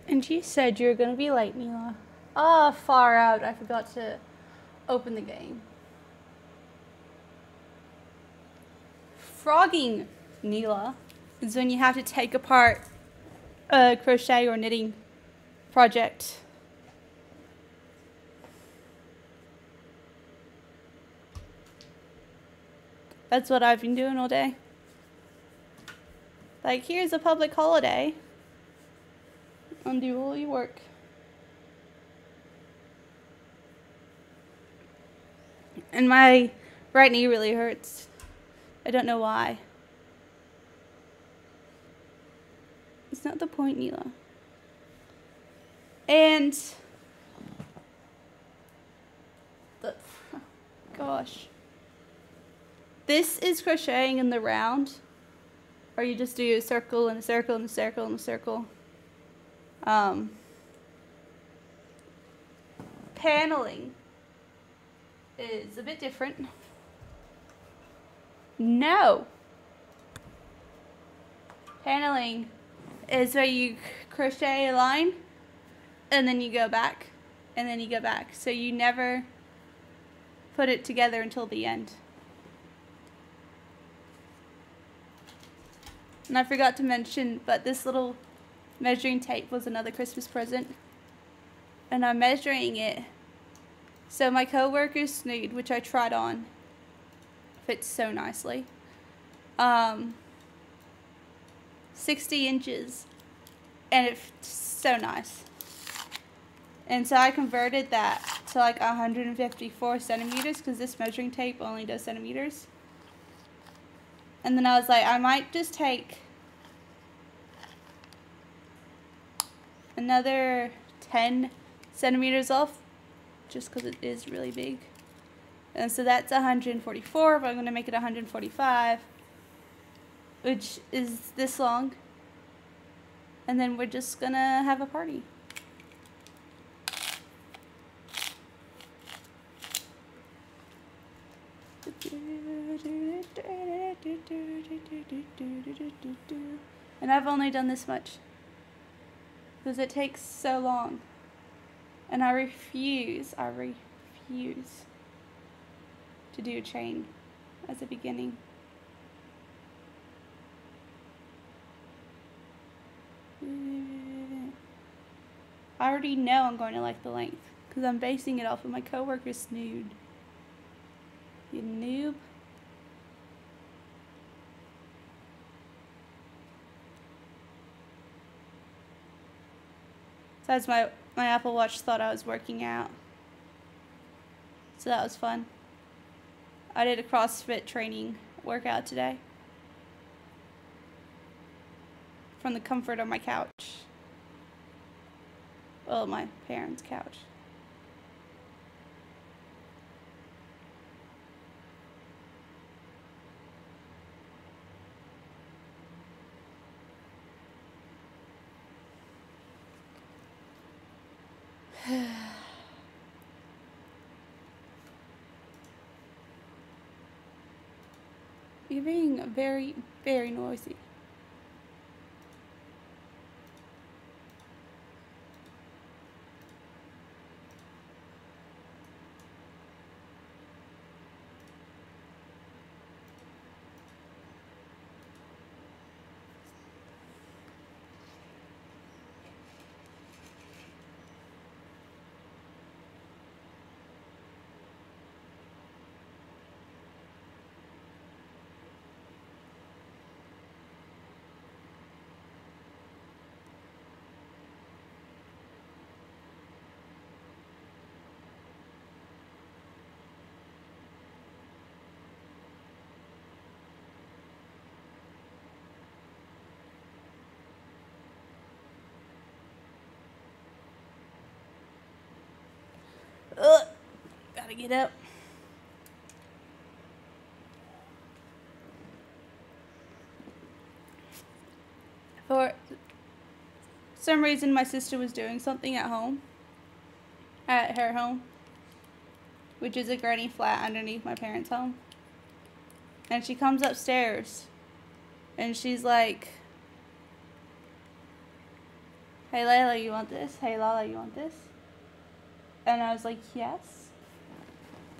And you said you were going to be late, Mila. Ah, far out. I forgot to open the game. Frogging, Neela, is when you have to take apart a crochet or knitting project. That's what I've been doing all day. Like, here's a public holiday. Undo all your work. And my right knee really hurts. I don't know why. It's not the point, Neela. And gosh. This is crocheting in the round, or you just do a circle and a circle and a circle and a circle. Paneling is a bit different. No. Paneling is where you crochet a line and then you go back and then you go back. So you never put it together until the end. And I forgot to mention, but this little measuring tape was another Christmas present. And I'm measuring it. So my coworker's snood, which I tried on, fits so nicely. 60 inches. And it's so nice. And so I converted that to like 154 centimeters because this measuring tape only does centimeters. And then I was like, I might just take another 10 centimeters off just because it is really big. And so that's 144, but I'm going to make it 145, which is this long. And then we're just going to have a party. And I've only done this much because it takes so long, and I refuse to do a chain as a beginning. I already know I'm going to like the length because I'm basing it off of my coworker's snood. You noob. Besides, my Apple Watch thought I was working out. So that was fun. I did a CrossFit training workout today. From the comfort of my couch. Well, my parents' couch. You're being very, very noisy. Ugh, gotta get up. For some reason, my sister was doing something at home, at her home, which is a granny flat underneath my parents' home. And she comes upstairs, and she's like, hey Layla, you want this? Hey Lala, you want this? And I was like, yes.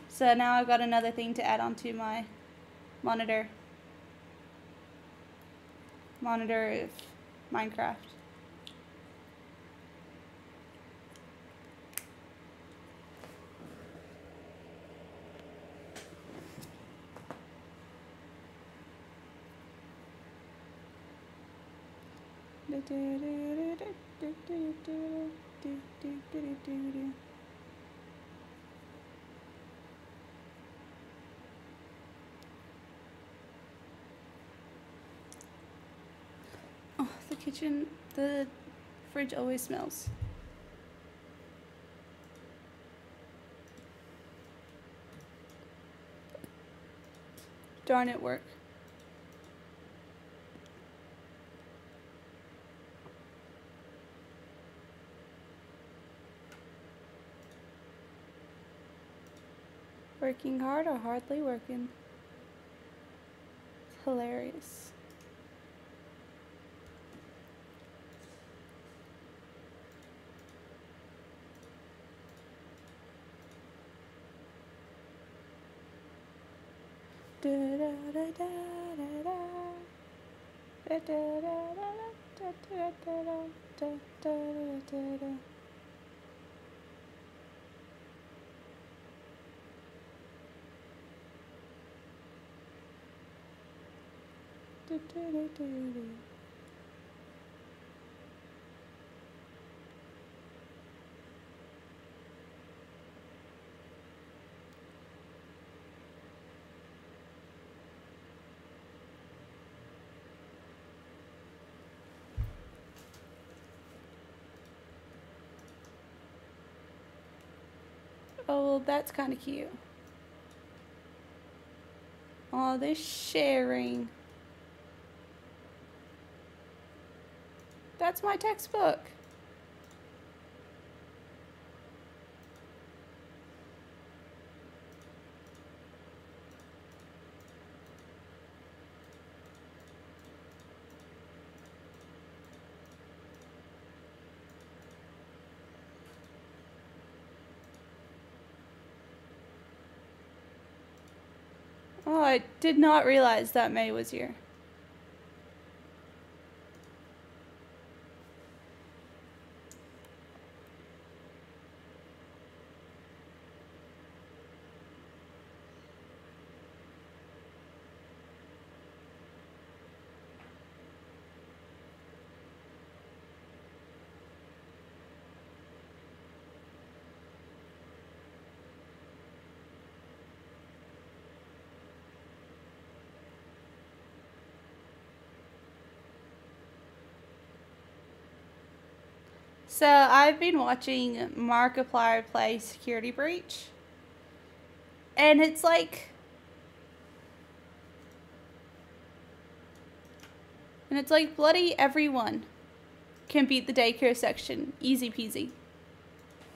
So now I've got another thing to add onto my monitor of Minecraft. Oh, the fridge always smells. Darn it, work. Working hard or hardly working? It's hilarious. Oh, well, that's kind of cute. Oh, they're sharing. That's my textbook. Oh, I did not realize that May was here. So I've been watching Markiplier play Security Breach. And it's like... bloody everyone can beat the daycare section. Easy peasy.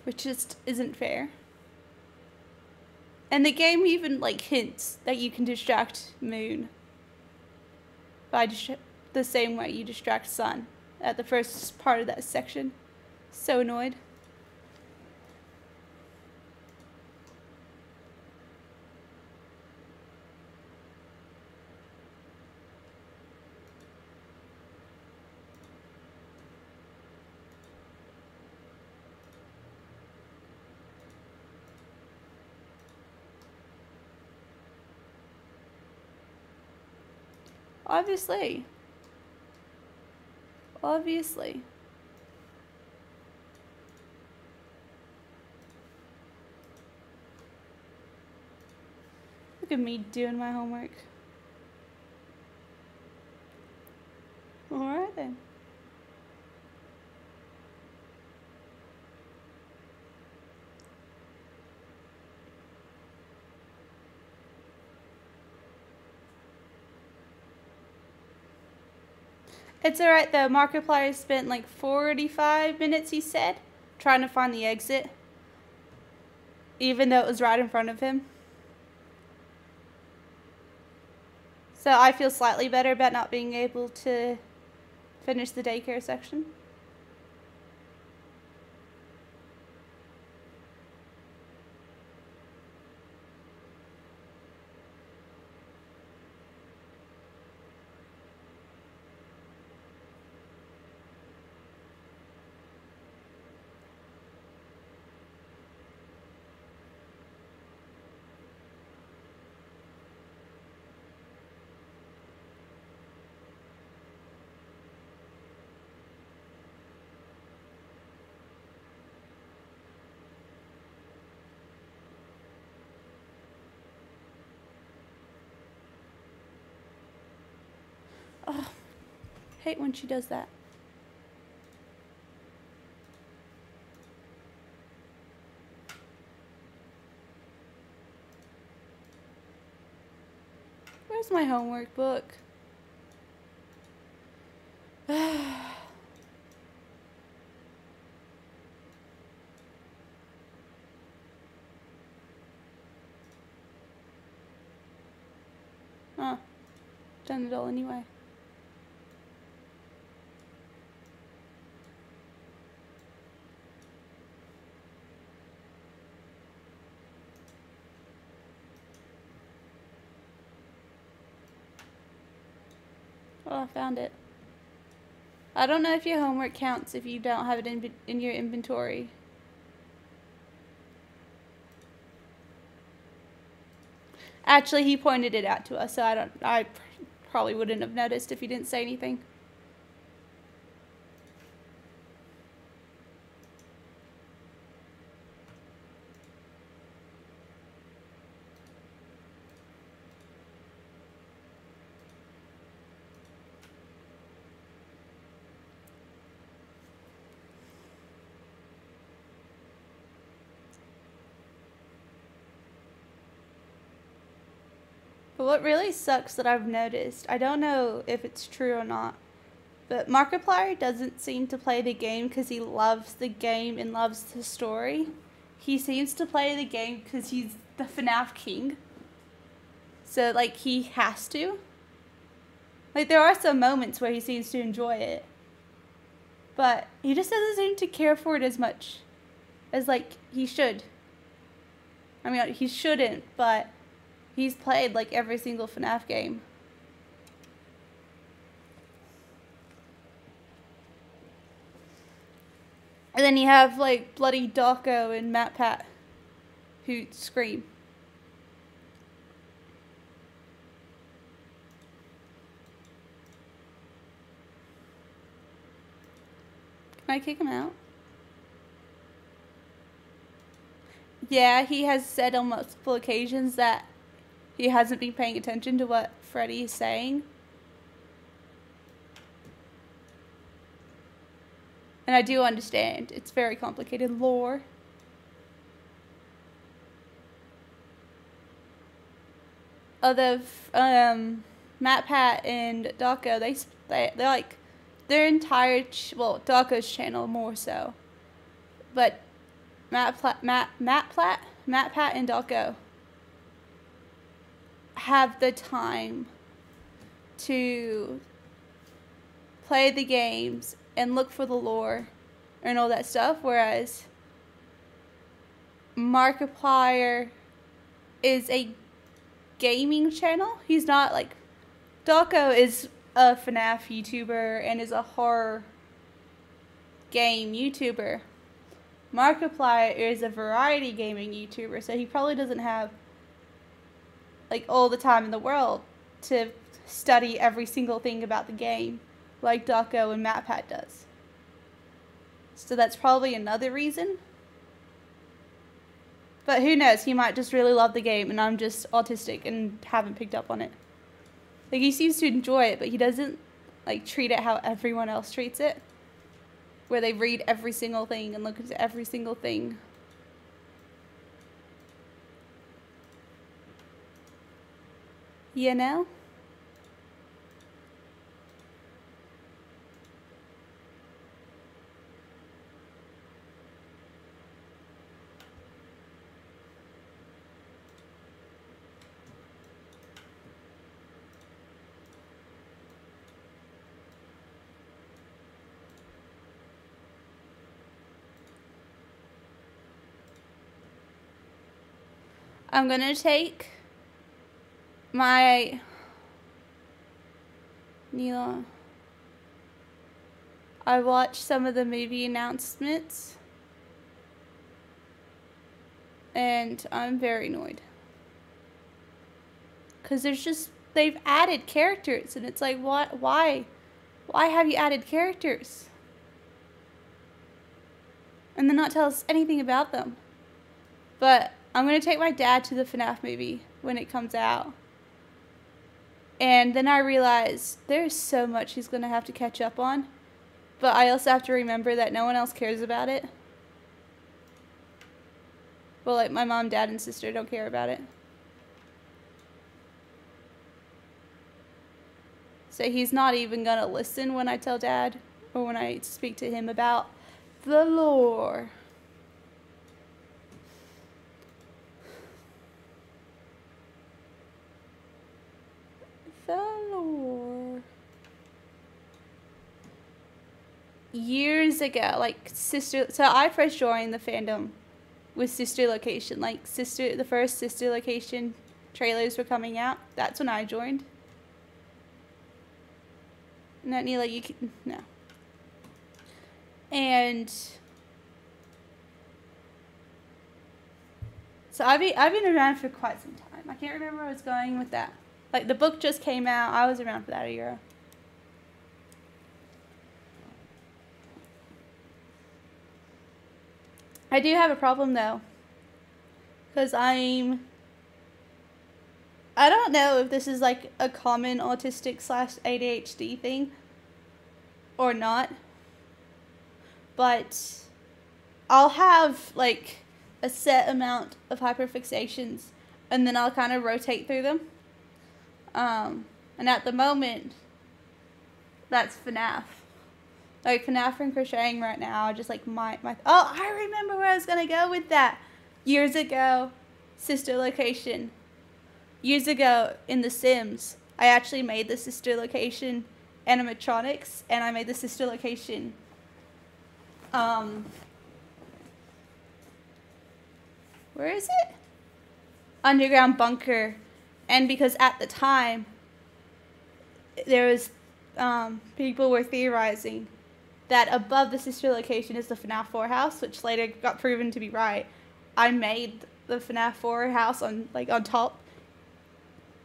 Which just isn't fair. And the game even like hints that you can distract Moon by the same way you distract Sun at the first part of that section. So annoyed. Obviously. Obviously. Look at me doing my homework. Alright then. It's alright though. Markiplier spent like 45 minutes, he said, trying to find the exit. Even though it was right in front of him. So I feel slightly better about not being able to finish the daycare section. Hate when she does that. Where's my homework book? Oh, done it all anyway. Oh, I found it. I don't know if your homework counts if you don't have it in your inventory. Actually, he pointed it out to us, so I probably wouldn't have noticed if he didn't say anything. But what really sucks that I've noticed, I don't know if it's true or not, but Markiplier doesn't seem to play the game because he loves the game and loves the story. He seems to play the game because he's the FNAF king. So, like, he has to. Like, there are some moments where he seems to enjoy it. But he just doesn't seem to care for it as much as, like, he should. I mean, he shouldn't, but he's played, like, every single FNAF game. And then you have, like, Bloody Dawko and MatPat who scream. Can I kick him out? Yeah, he has said on multiple occasions that he hasn't been paying attention to what Freddy is saying. And I do understand. It's very complicated lore. Although, MatPat and Dawko, they're like, their entire, well, Dawko's channel more so. But MatPat and Dawko have the time to play the games and look for the lore and all that stuff, whereas Markiplier is a gaming channel. He's not like, Dawko is a FNAF YouTuber and is a horror game YouTuber. Markiplier is a variety gaming YouTuber, so he probably doesn't have like all the time in the world to study every single thing about the game like Dawko and MatPat does. So that's probably another reason. But who knows, he might just really love the game and I'm just autistic and haven't picked up on it. Like, he seems to enjoy it, but he doesn't like treat it how everyone else treats it, where they read every single thing and look into every single thing. You know? I'm gonna take my Neela. I watched some of the movie announcements and I'm very annoyed. Cause they've added characters and it's like, what, why have you added characters? And then not tell us anything about them. But I'm going to take my dad to the FNAF movie when it comes out. And then I realized there's so much he's going to have to catch up on. But I also have to remember that no one else cares about it. Well, like my mom, dad, and sister don't care about it. So he's not even going to listen when I tell dad or when I speak to him about the lore. The lore. Years ago, like Sister, so I first joined the fandom with Sister Location. Like the first Sister Location trailers were coming out. That's when I joined. Not Neela, you can, no. And so I've been around for quite some time. I can't remember where I was going with that. Like the book just came out. I was around for that a year. I do have a problem though, because I don't know if this is like a common autistic / ADHD thing or not, but I'll have like a set amount of hyperfixations and then I'll kind of rotate through them. And at the moment, that's FNAF. Like FNAF and crocheting right now, just like oh, I remember where I was gonna go with that. Years ago, Sister Location. Years ago in The Sims, I actually made the Sister Location animatronics, and I made the Sister Location where is it? Underground bunker. And because at the time there was people were theorizing that above the Sister Location is the FNAF 4 house, which later got proven to be right. I made the FNAF 4 house on top,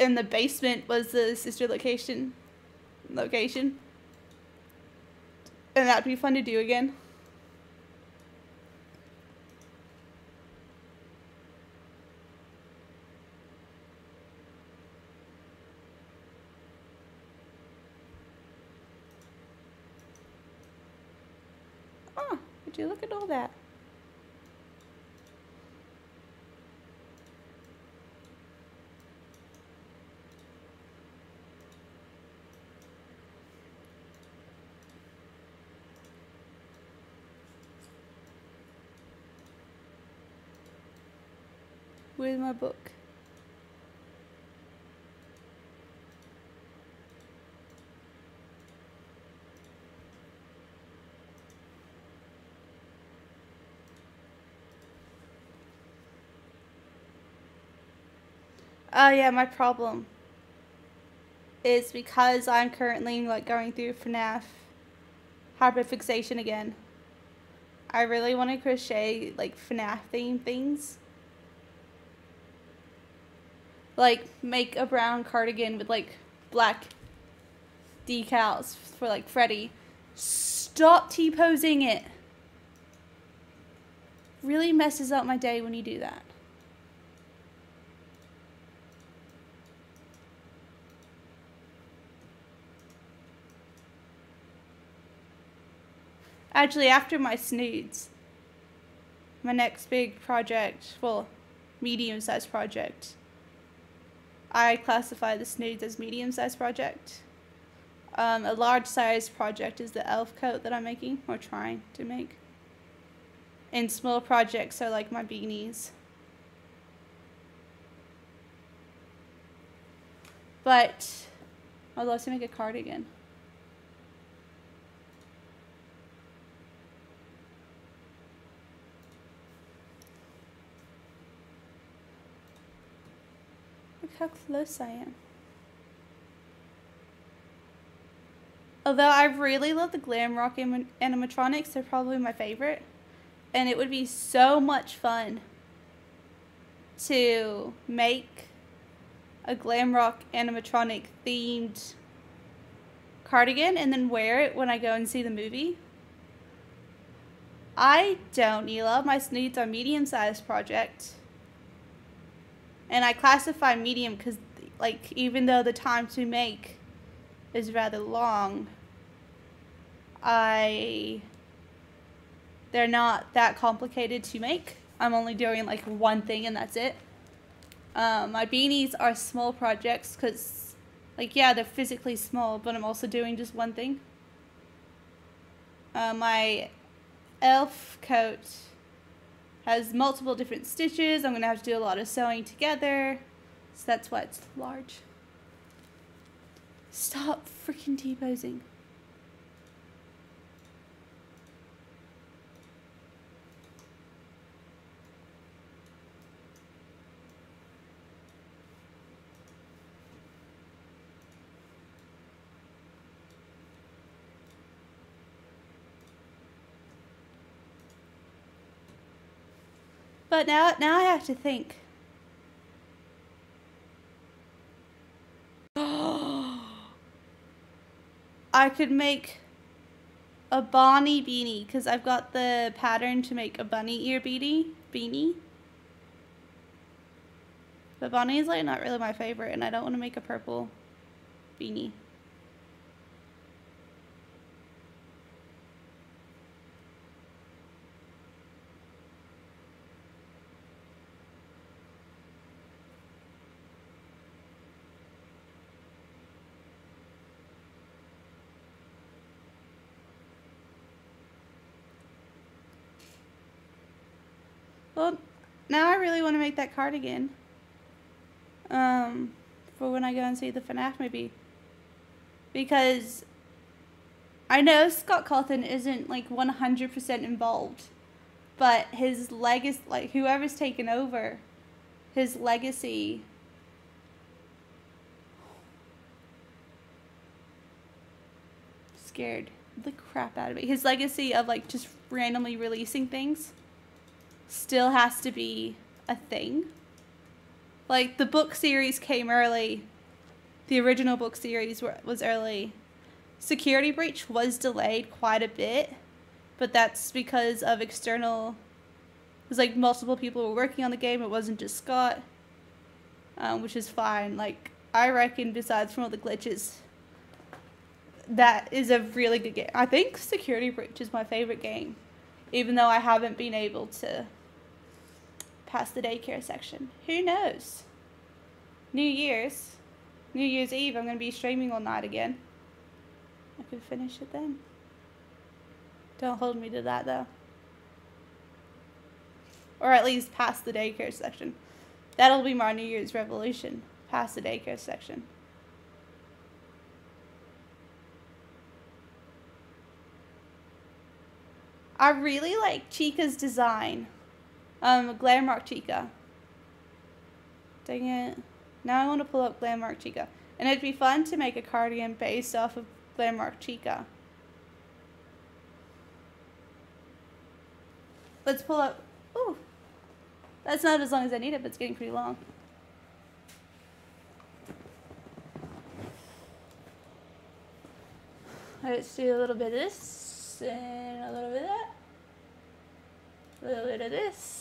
and the basement was the Sister Location, and that'd be fun to do again. Oh, would you look at all that? Where's my book? Oh yeah, my problem is because I'm currently going through FNAF hyperfixation again. I really want to crochet FNAF themed things. Like make a brown cardigan with black decals for Freddy. Stop T-posing it. Really messes up my day when you do that. Actually, after my snoods, my next big project, well, medium-sized project, I classify the snoods as medium-sized project. A large-sized project is the elf coat that I'm making, or trying to make. And small projects are like my beanies. But I'd love to make a cardigan. Look how close I am. Although I really love the Glamrock animatronics, they're probably my favorite. And it would be so much fun to make a Glamrock animatronic themed cardigan and then wear it when I go and see the movie. I don't, Neela. My snoods are medium-sized project. And I classify medium because like, even though the time to make is rather long, they're not that complicated to make. I'm only doing like one thing and that's it. My beanies are small projects because, like, yeah, they're physically small, but I'm also doing just one thing. My elf coat has multiple different stitches. I'm going to have to do a lot of sewing together, so that's why it's large. Stop freaking T-posing. But now I have to think. I could make a Bonnie beanie because I've got the pattern to make a bunny ear beanie. But Bonnie is like not really my favorite, and I don't want to make a purple beanie. Well, now I really want to make that cardigan. For when I go and see the FNAF movie. Because I know Scott Cawthon isn't like 100% involved. But his legacy, like whoever's taken over, his legacy scared the crap out of me. His legacy of like just randomly releasing things still has to be a thing. Like, the book series came early. The original book series was early. Security Breach was delayed quite a bit, but that's because of external... It was like multiple people were working on the game. It wasn't just Scott, which is fine. Like, I reckon besides from all the glitches, that is a really good game. I think Security Breach is my favorite game, even though I haven't been able to pass the daycare section. Who knows? New Year's Eve, I'm going to be streaming all night again. I could finish it then. Don't hold me to that, though. Or at least pass the daycare section. That'll be my New Year's revolution. Pass the daycare section. I really like Chica's design. Glamrock Chica. Dang it. Now I want to pull up Glamrock Chica. And it'd be fun to make a cardigan based off of Glamrock Chica. Let's pull up. Ooh. That's not as long as I need it, but it's getting pretty long. Let's do a little bit of this and a little bit of that. A little bit of this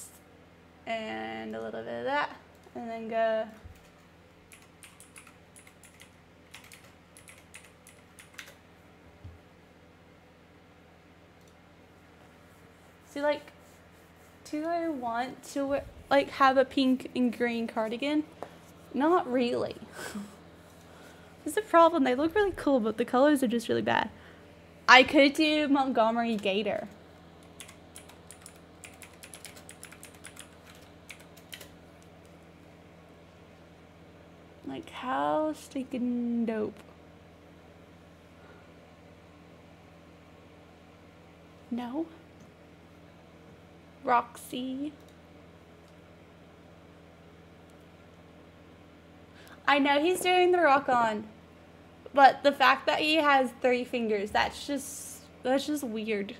and a little bit of that, and then go see, like, do I want to like have a pink and green cardigan? Not really. That's the problem. They look really cool, but the colors are just really bad. I could do Montgomery Gator. Like, how stinking dope. No. Roxy. I know he's doing the rock on, but the fact that he has 3 fingers, that's just weird.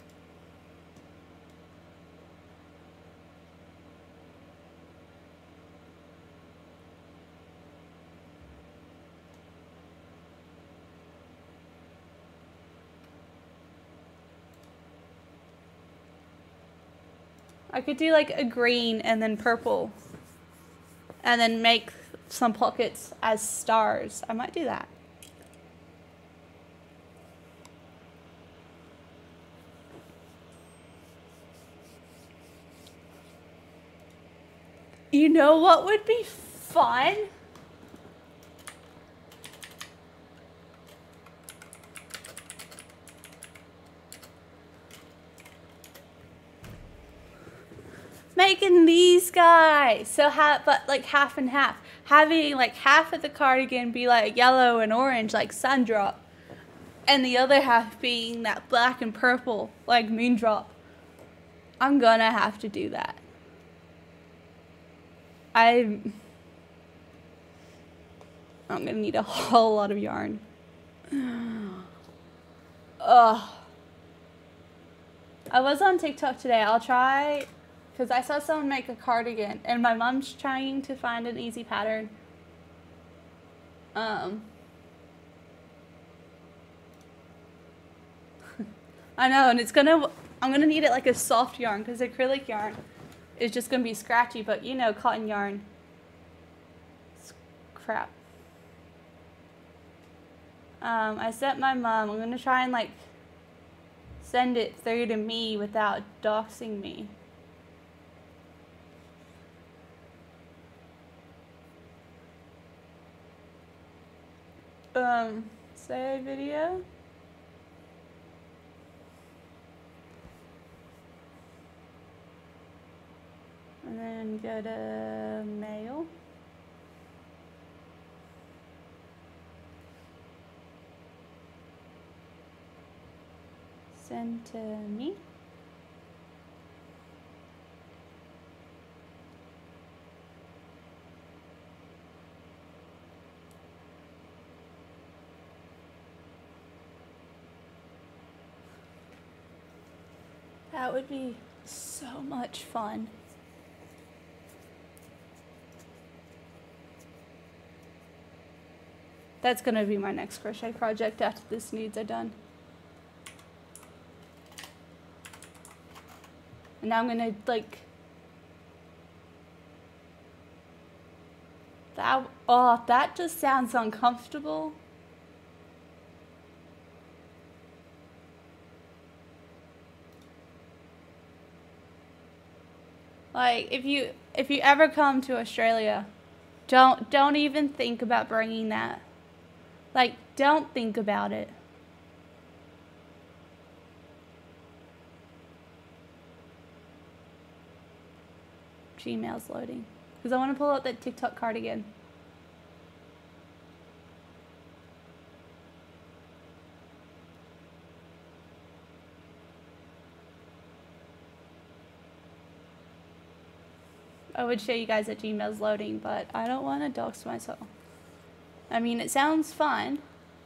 I could do like a green and then purple, and then make some pockets as stars. I might do that. You know what would be fun? Making these guys. So but like half and half. Having like half of the cardigan be like yellow and orange like Sundrop. And the other half being that black and purple like Moondrop. I'm gonna have to do that. I'm gonna need a whole lot of yarn. Ugh. I was on TikTok today. I'll try, because I saw someone make a cardigan, and my mom's trying to find an easy pattern. I know, and I'm gonna need it like a soft yarn, because acrylic yarn is just gonna be scratchy, but you know, cotton yarn. It's crap. I sent my mom. I'm gonna try and like send it through to me without doxing me. Say video. And then go to mail. Send to me. That would be so much fun. That's gonna be my next crochet project after the sneeds are done. And now I'm gonna like that. Oh, that just sounds uncomfortable. Like if you ever come to Australia, don't even think about bringing that. Like, don't think about it. Gmail's loading. Because I want to pull out that TikTok cardigan. I would show you guys that Gmail's loading, but I don't want to dox myself. I mean, it sounds fun.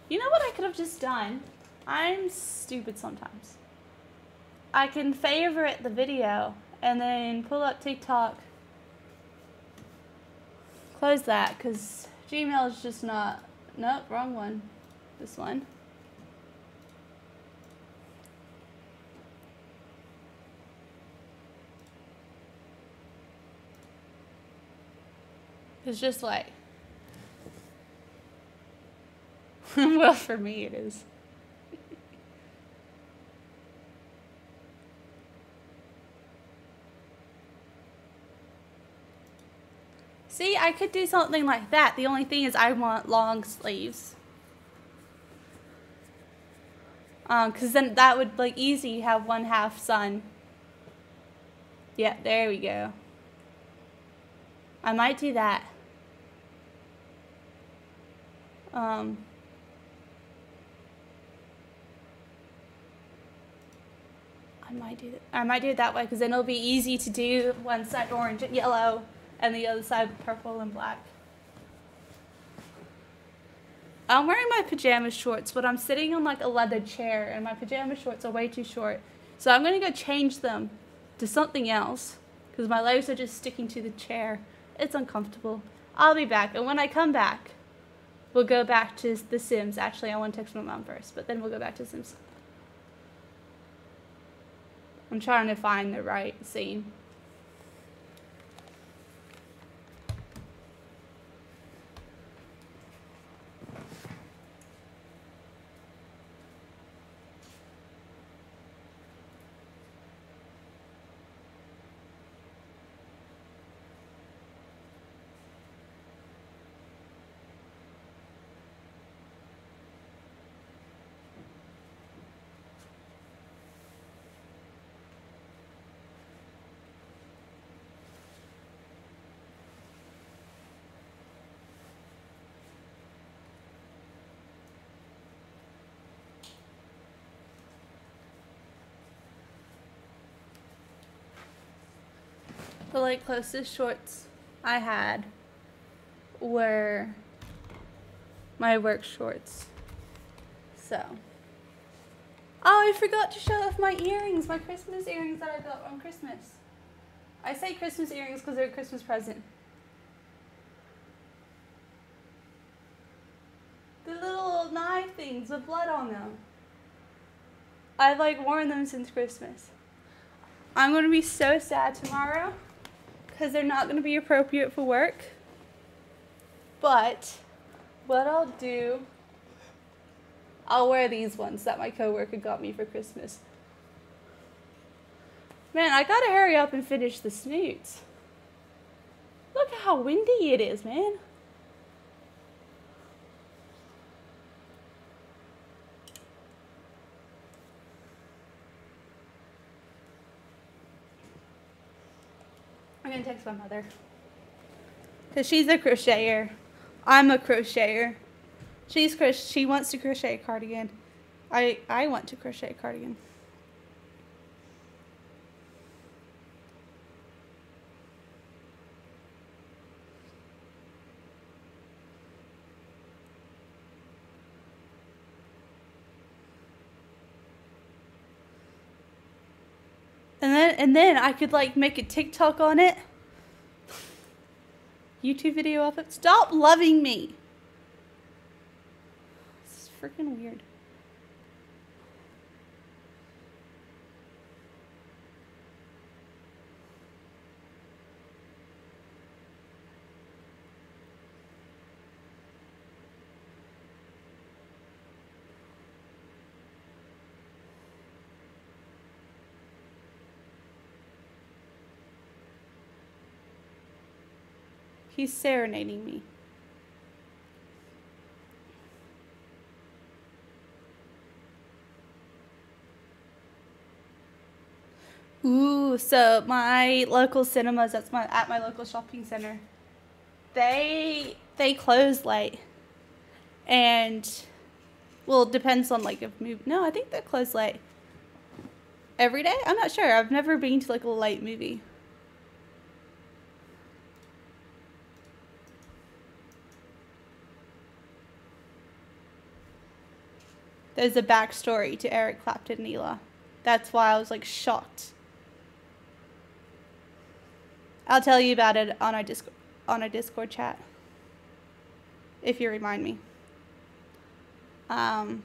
You know what I could have just done? I'm stupid sometimes. I can favorite the video and then pull up TikTok. Close that, because Gmail is just not... Nope, wrong one. This one. It's just like... Well, for me it is. See, I could do something like that. The only thing is I want long sleeves. Because then that would, like, easy have 1/2 sun. Yeah, there we go. I might do that. I might do it that way, because then it'll be easy to do one side orange and yellow and the other side purple and black. I'm wearing my pajama shorts, but I'm sitting on like a leather chair and my pajama shorts are way too short. So I'm going to go change them to something else because my legs are just sticking to the chair. It's uncomfortable. I'll be back, and when I come back, we'll go back to The Sims. Actually, I want to text my mom first, but then we'll go back to Sims. I'm trying to find the right scene. The like closest shorts I had were my work shorts. So. Oh, I forgot to show off my earrings, my Christmas earrings that I got on Christmas. I say Christmas earrings because they're a Christmas present. The little knife things with blood on them. I've like worn them since Christmas. I'm going to be so sad tomorrow because they're not going to be appropriate for work. But what I'll do, I'll wear these ones that my coworker got me for Christmas. Man, I gotta hurry up and finish the snoots. Look at how windy it is, man. I'm gonna text my mother. Because she's a crocheter. I'm a crocheter. She wants to crochet a cardigan. I want to crochet a cardigan. And then I could like make a TikTok on it. YouTube video of it. Stop loving me. This is freaking weird. He's serenading me. Ooh, so my local cinemas, at my local shopping center, they close late. And well, it depends on like if movie. No, I think they close late. Every day? I'm not sure. I've never been to like a late movie. There's a backstory to Eric Clapton and Ela. That's why I was like shocked. I'll tell you about it on our Discord chat. If you remind me. You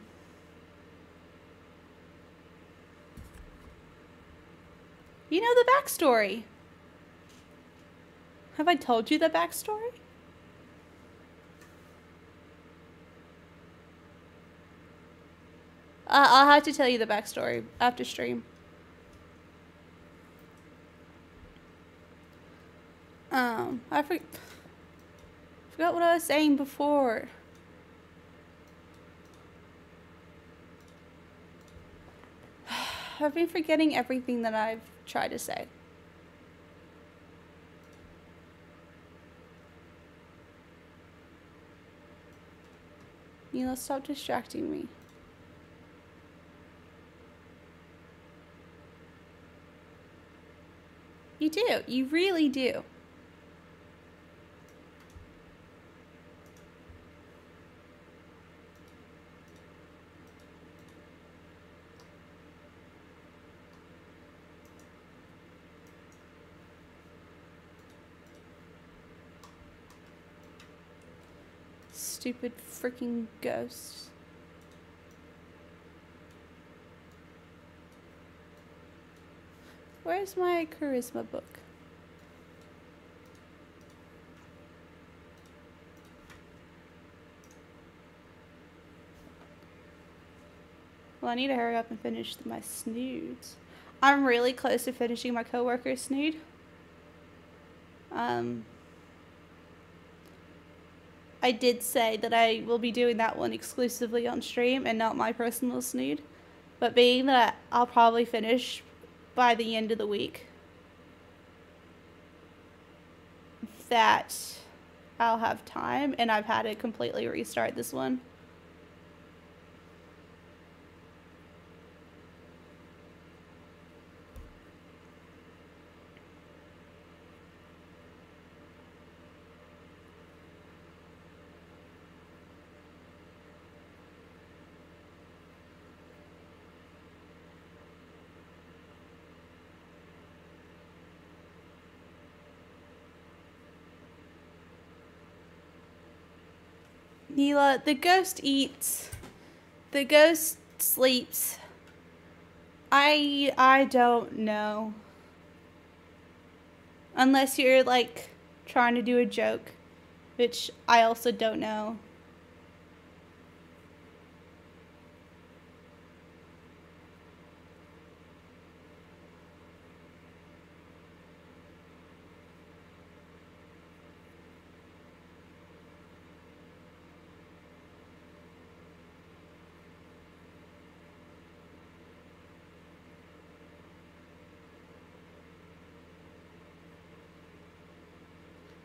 know the backstory. Have I told you the backstory? I'll have to tell you the backstory after stream. I forgot what I was saying before. I've been forgetting everything that I've tried to say. You know, stop distracting me. You do. You really do. Stupid freaking ghosts. Where's my charisma book? Well, I need to hurry up and finish my snoods. I'm really close to finishing my coworker's snood. I did say that I will be doing that one exclusively on stream and not my personal snood. But being that I'll probably finish by the end of the week, that I'll have time, and I've had to completely restart this one. Neela, the ghost eats. The ghost sleeps. I don't know. Unless you're like trying to do a joke, which I also don't know.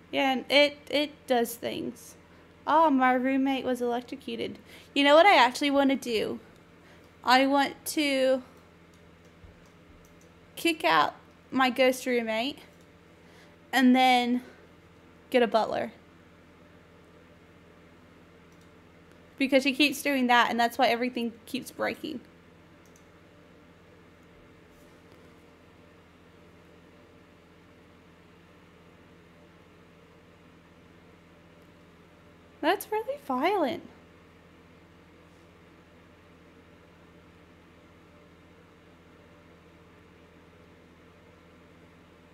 Yeah, and it does things. Oh, my roommate was electrocuted. You know what I actually want to do? I want to kick out my ghost roommate and then get a butler. Because she keeps doing that, and that's why everything keeps breaking. That's really violent.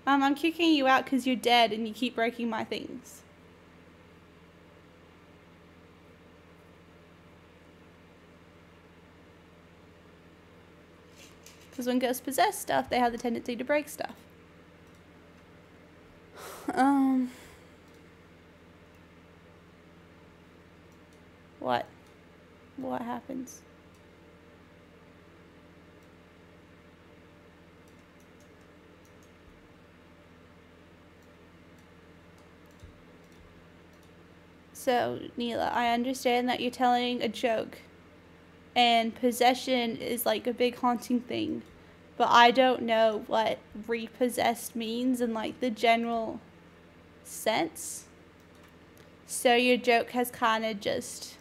I'm kicking you out because you're dead and you keep breaking my things. Because when ghosts possess stuff, they have the tendency to break stuff. What? What happens? So, Neela, I understand that you're telling a joke, and possession is like a big haunting thing, but I don't know what repossessed means in like the general sense. So your joke has kind of just...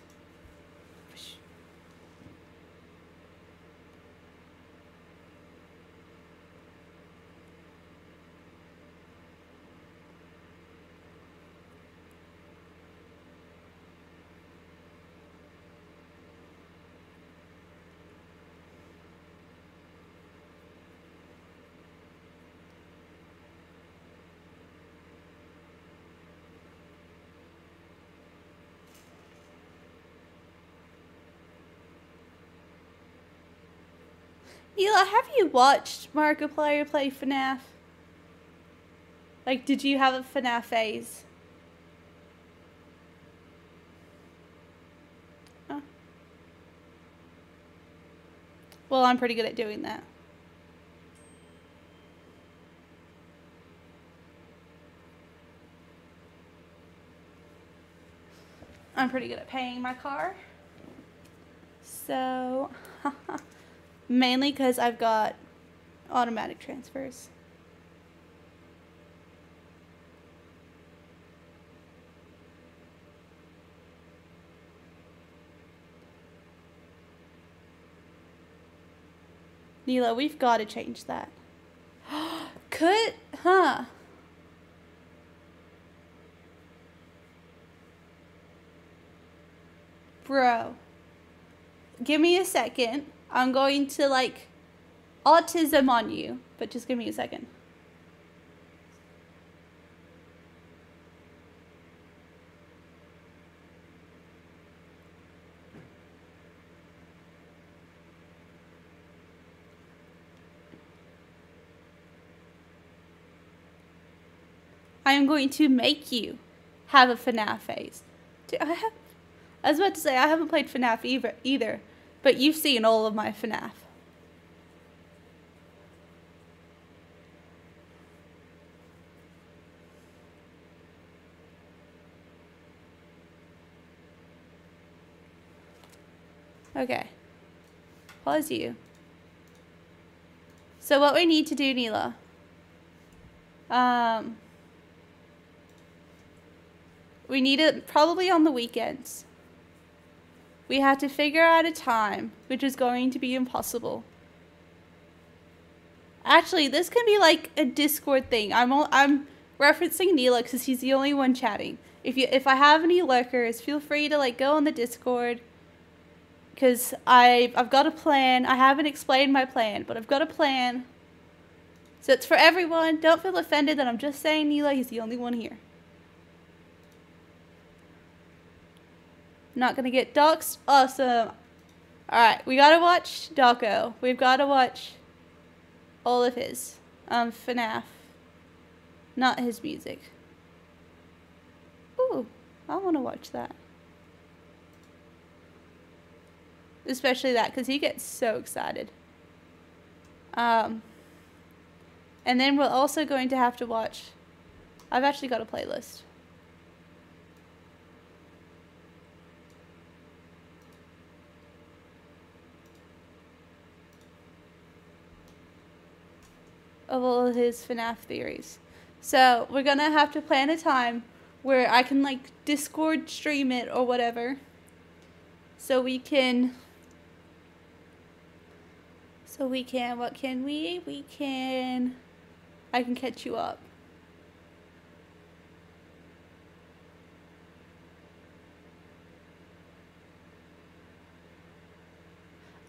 Neela, have you watched Markiplier play FNAF? Like, did you have a FNAF phase? Oh. Well, I'm pretty good at doing that. I'm pretty good at paying my car. So, mainly because I've got automatic transfers. Neela, we've got to change that. Huh? Bro, give me a second. I'm going to like autism on you, but just give me a second. I am going to make you have a FNAF phase. I was about to say, I haven't played FNAF either, but you've seen all of my FNAF. Okay. Pause you. So what we need to do, Neela, we need it probably on the weekends. We have to figure out a time, which is going to be impossible. Actually, this can be like a Discord thing. I'm referencing Neela because he's the only one chatting. if I have any lurkers, feel free to like go on the Discord. Because I've got a plan. I haven't explained my plan, but I've got a plan. So it's for everyone. Don't feel offended that I'm just saying Neela. He's the only one here. Not gonna get doxxed. Awesome. Alright, we gotta watch Dawko. We've gotta watch all of his. FNAF. Not his music. Ooh, I wanna watch that. Especially that, because he gets so excited. And then we're also going to have to watch... I've actually got a playlist. Of all of his FNAF theories. So, we're gonna have to plan a time where I can, like, Discord stream it or whatever. So we can... what can we? I can catch you up.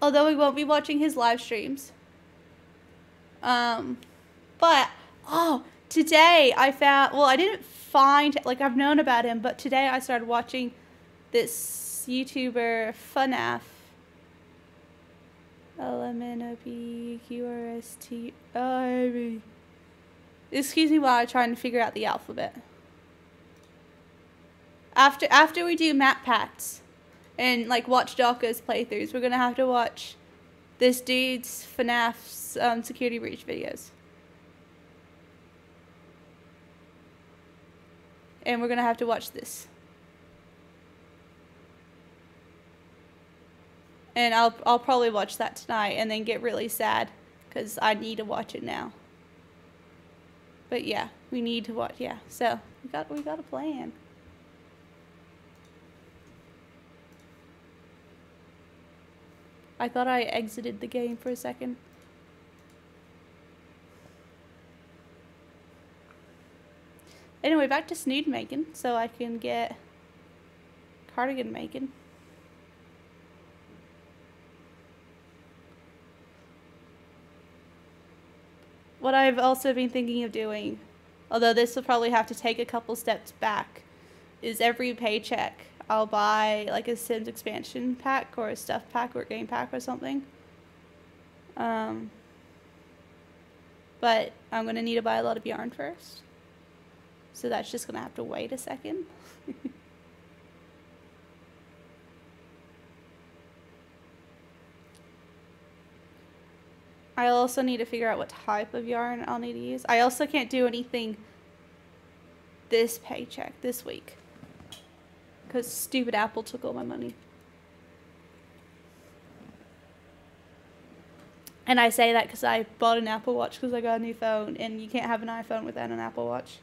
Although we won't be watching his live streams. But, today I found, well, I didn't find, like, I've known about him, but today I started watching this YouTuber, FNAF. LMNOPQRST. Excuse me while I try and figure out the alphabet. After we do MatPats and like watch Dawko's playthroughs, we're gonna have to watch this dude's FNAF's security breach videos. And we're gonna have to watch this. And I'll probably watch that tonight and then get really sad because I need to watch it now. But yeah, we need to watch. Yeah, so we got a plan. I thought I exited the game for a second. Anyway, back to snood making so I can get cardigan making. What I've also been thinking of doing, although this will probably have to take a couple steps back, is every paycheck I'll buy like a Sims expansion pack or a stuff pack or a game pack or something. But I'm going to need to buy a lot of yarn first. So that's just going to have to wait a second. I also need to figure out what type of yarn I'll need to use. I also can't do anything this paycheck, this week. Because stupid Apple took all my money. And I say that because I bought an Apple Watch because I got a new phone. And you can't have an iPhone without an Apple Watch.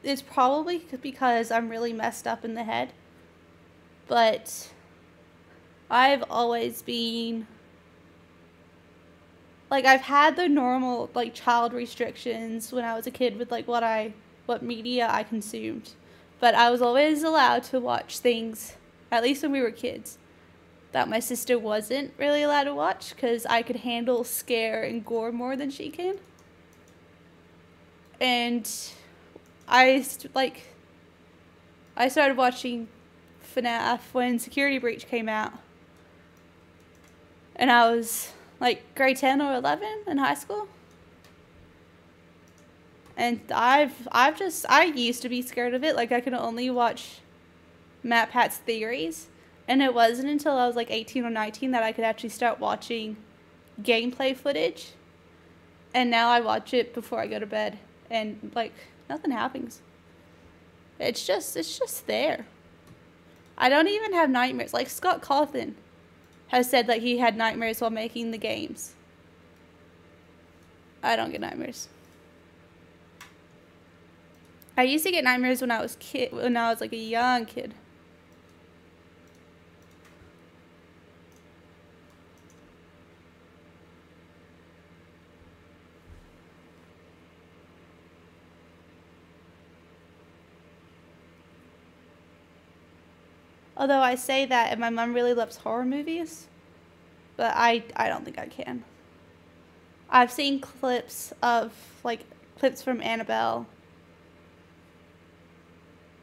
It's probably because I'm really messed up in the head, but I've always been, like, I've had the normal, like, child restrictions when I was a kid with, like, what media I consumed, but I was always allowed to watch things, at least when we were kids, that my sister wasn't really allowed to watch, because I could handle scare and gore more than she can. And I started watching FNAF when Security Breach came out. And I was like grade 10 or 11 in high school. And I used to be scared of it. Like, I could only watch MatPat's theories. And it wasn't until I was like 18 or 19 that I could actually start watching gameplay footage. And now I watch it before I go to bed. And, like, nothing happens. It's just there. I don't even have nightmares. Like, Scott Cawthon has said that he had nightmares while making the games. I don't get nightmares. I used to get nightmares when I was like a young kid. Although I say that, and my mom really loves horror movies, but I don't think I can. I've seen clips from Annabelle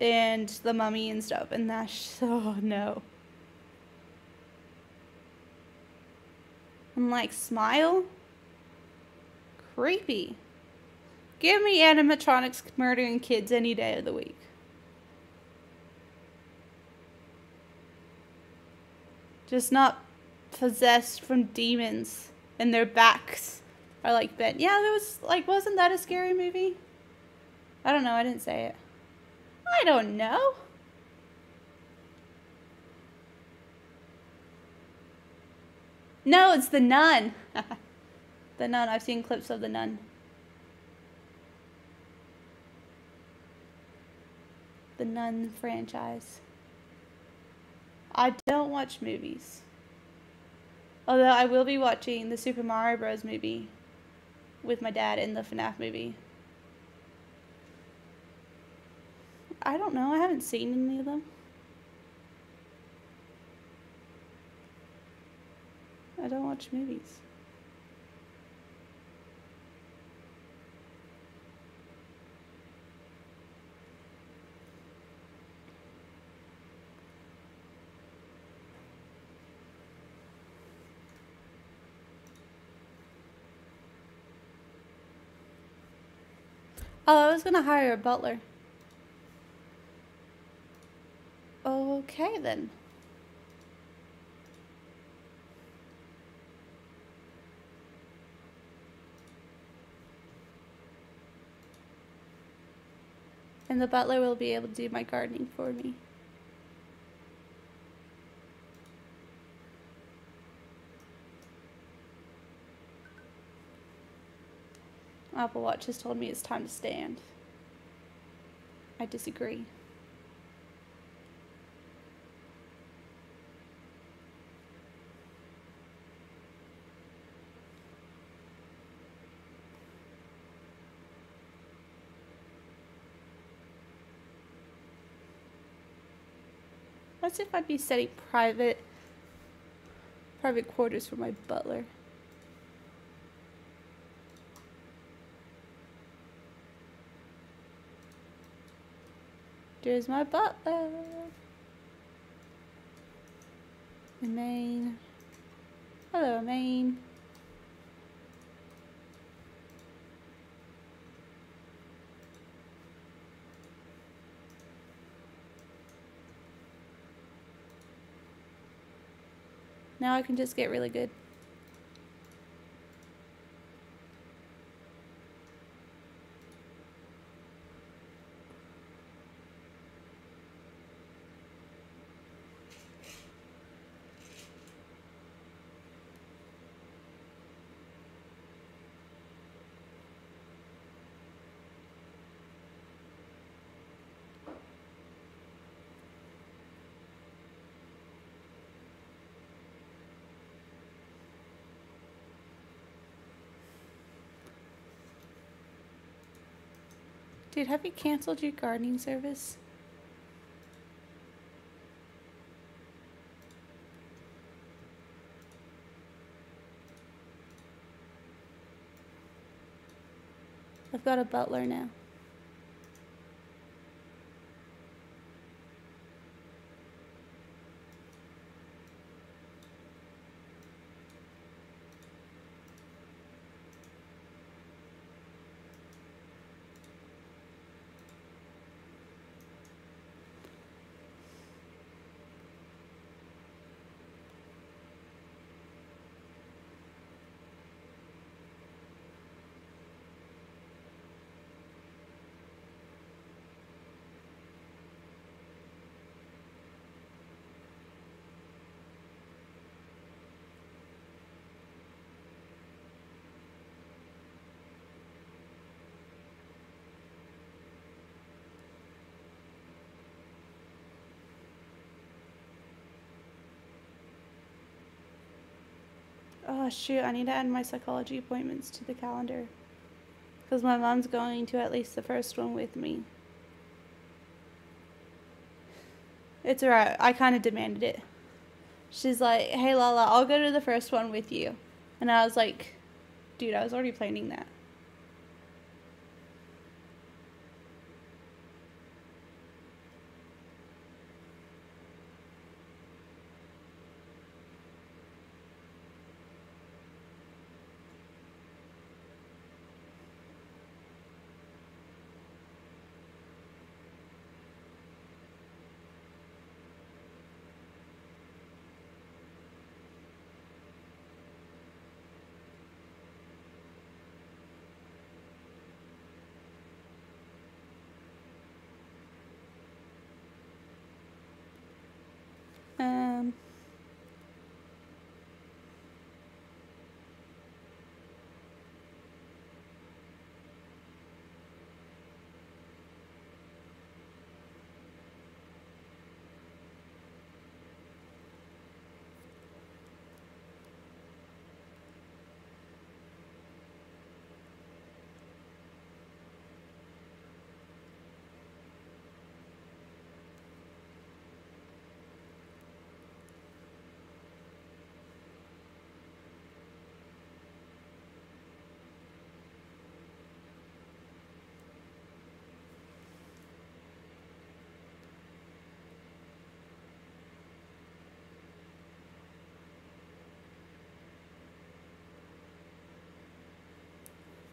and The Mummy and stuff, and that's, oh no. I'm like, Smile? Creepy. Give me animatronics murdering kids any day of the week. Just not possessed from demons and their backs are like bent. Yeah, there was wasn't that a scary movie? I don't know, I didn't say it. I don't know. No, it's The Nun. The Nun, I've seen clips of The Nun. The Nun franchise. I don't watch movies. Although I will be watching the Super Mario Bros. Movie with my dad in the FNAF movie. I don't know. I haven't seen any of them. I don't watch movies. Oh, I was gonna hire a butler. Okay, then. And the butler will be able to do my gardening for me. Apple Watch has told me it's time to stand. I disagree. Let's see if I'd be setting private quarters for my butler. There's my butler. Maine. Hello, Maine. Now I can just get really good. Dude, have you canceled your gardening service? I've got a butler now. Oh shoot, I need to add my psychology appointments to the calendar. Because my mom's going to at least the first one with me. It's alright, I kind of demanded it. She's like, hey Lala, I'll go to the first one with you. And I was like, dude, I was already planning that. Um,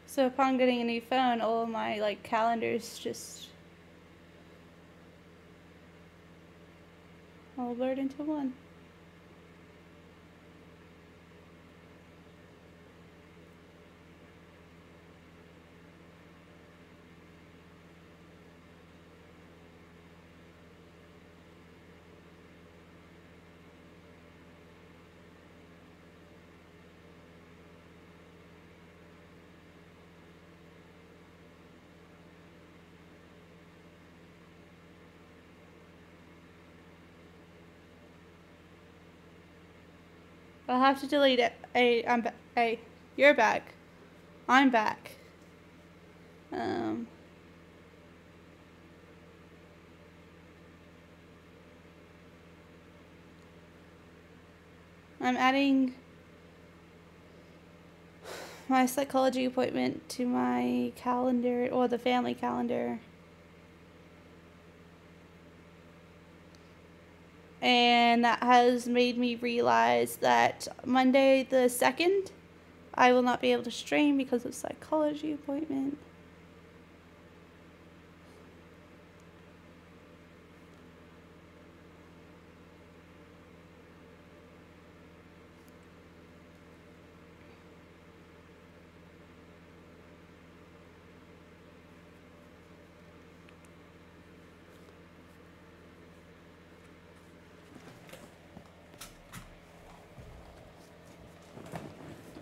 so upon getting a new phone, all of my like calendars just all blurred into one. I'll have to delete it. Hey, you're back. I'm back. I'm adding my psychology appointment to my calendar, or the family calendar. And that has made me realize that Monday the 2nd, I will not be able to stream because of psychology appointment.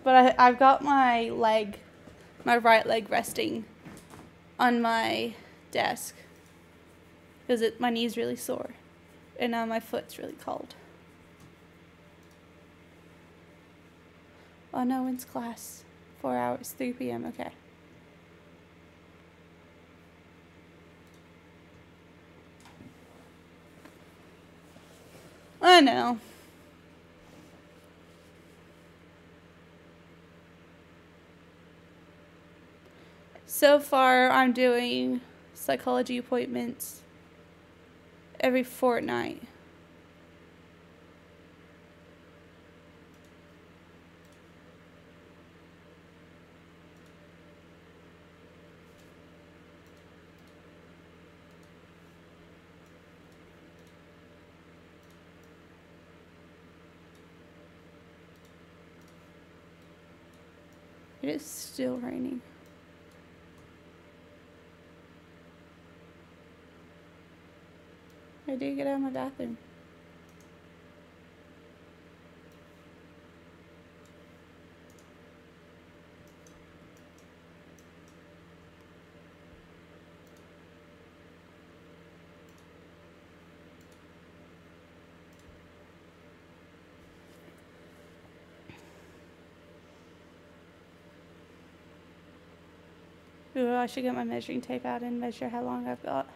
But I've got my right leg resting on my desk because my knee's really sore and now my foot's really cold. Oh no, when's class? 4 hours, 3 p.m. Okay. I know. So far, I'm doing psychology appointments every fortnight. It is still raining. I did get out of my bathroom. Ooh, I should get my measuring tape out and measure how long I've got.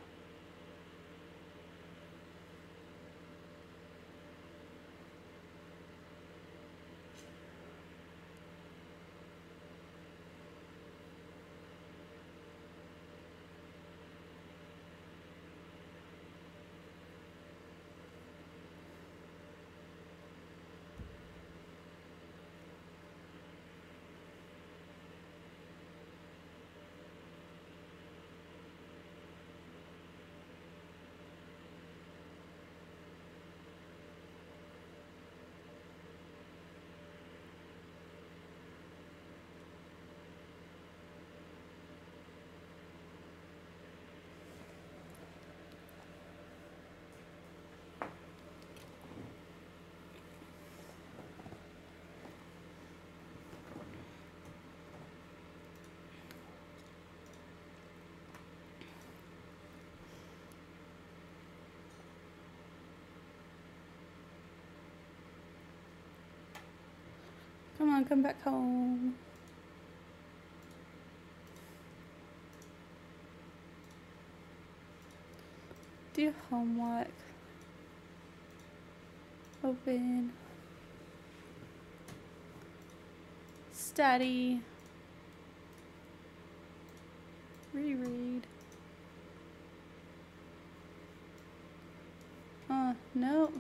Come on, come back home. Do your homework. Open. Study. Reread. No.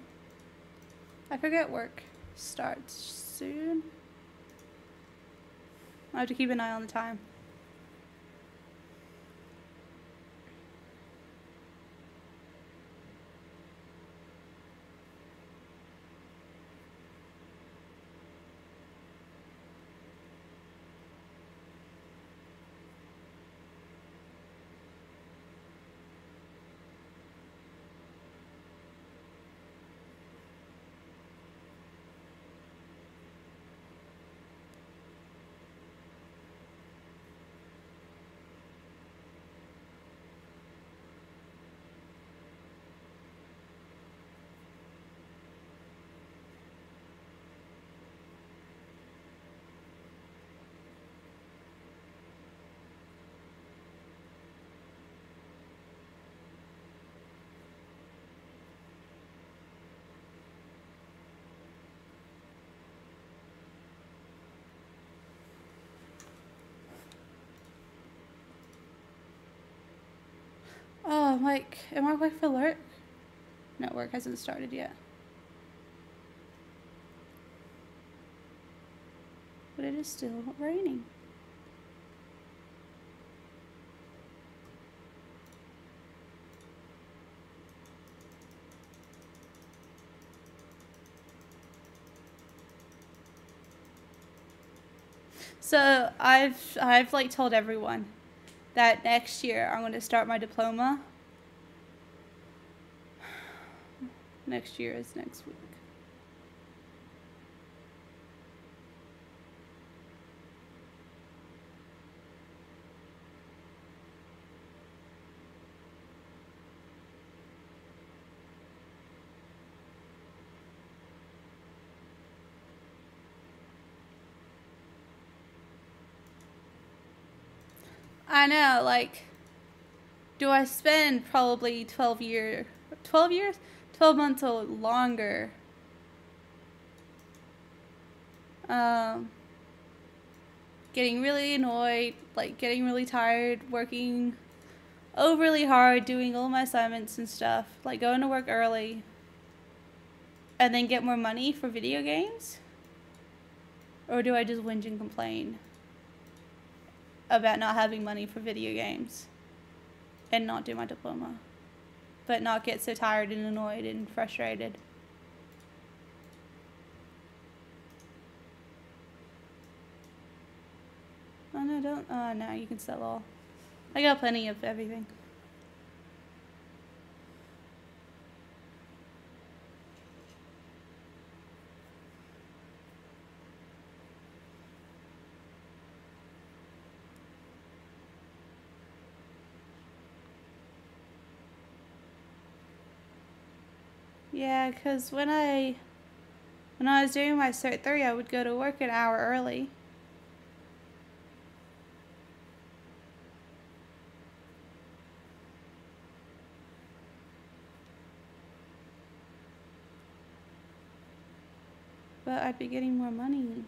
I forget work starts soon. I have to keep an eye on the time. Oh, I'm like, am I awake for work? No, work hasn't started yet. But it is still raining. So I've like told everyone that next year I'm going to start my diploma. Next year is next week. I know, like, do I spend probably 12 years, 12 months or longer, getting really annoyed, like getting really tired, working overly hard, doing all my assignments and stuff, like going to work early, and then get more money for video games? Or do I just whinge and complain about not having money for video games and not do my diploma, but not get so tired and annoyed and frustrated? Oh no, don't. Oh no, you can sell all. I got plenty of everything. Yeah, because when I was doing my Cert 3, I would go to work an hour early. but I'd be getting more money.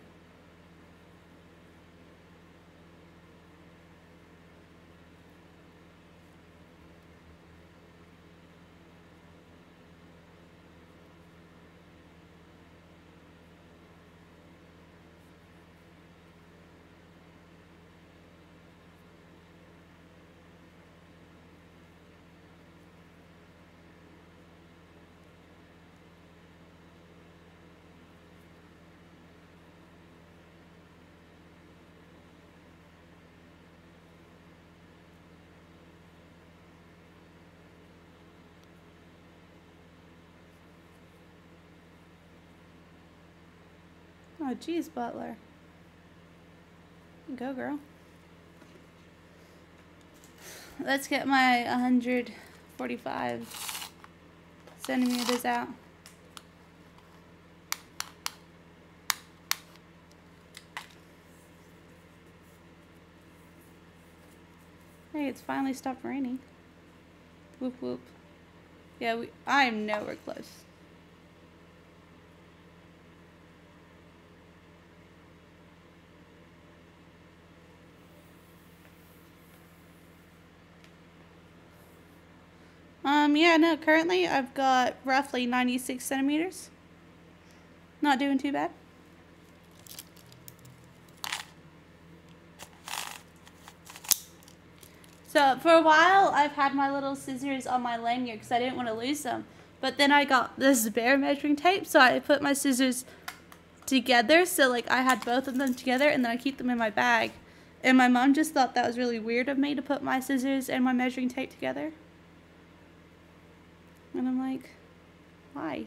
Oh, geez, Butler. Go, girl. Let's get my 145 centimeters out. Hey, it's finally stopped raining. Whoop, whoop. Yeah, I am nowhere close. Yeah, no, currently I've got roughly 96 centimeters. Not doing too bad. So for a while, I've had my little scissors on my lanyard because I didn't want to lose them. But then I got this bare measuring tape, so I put my scissors together. So like I had both of them together, and then I keep them in my bag. And my mom just thought that was really weird of me to put my scissors and my measuring tape together. And I'm like, why?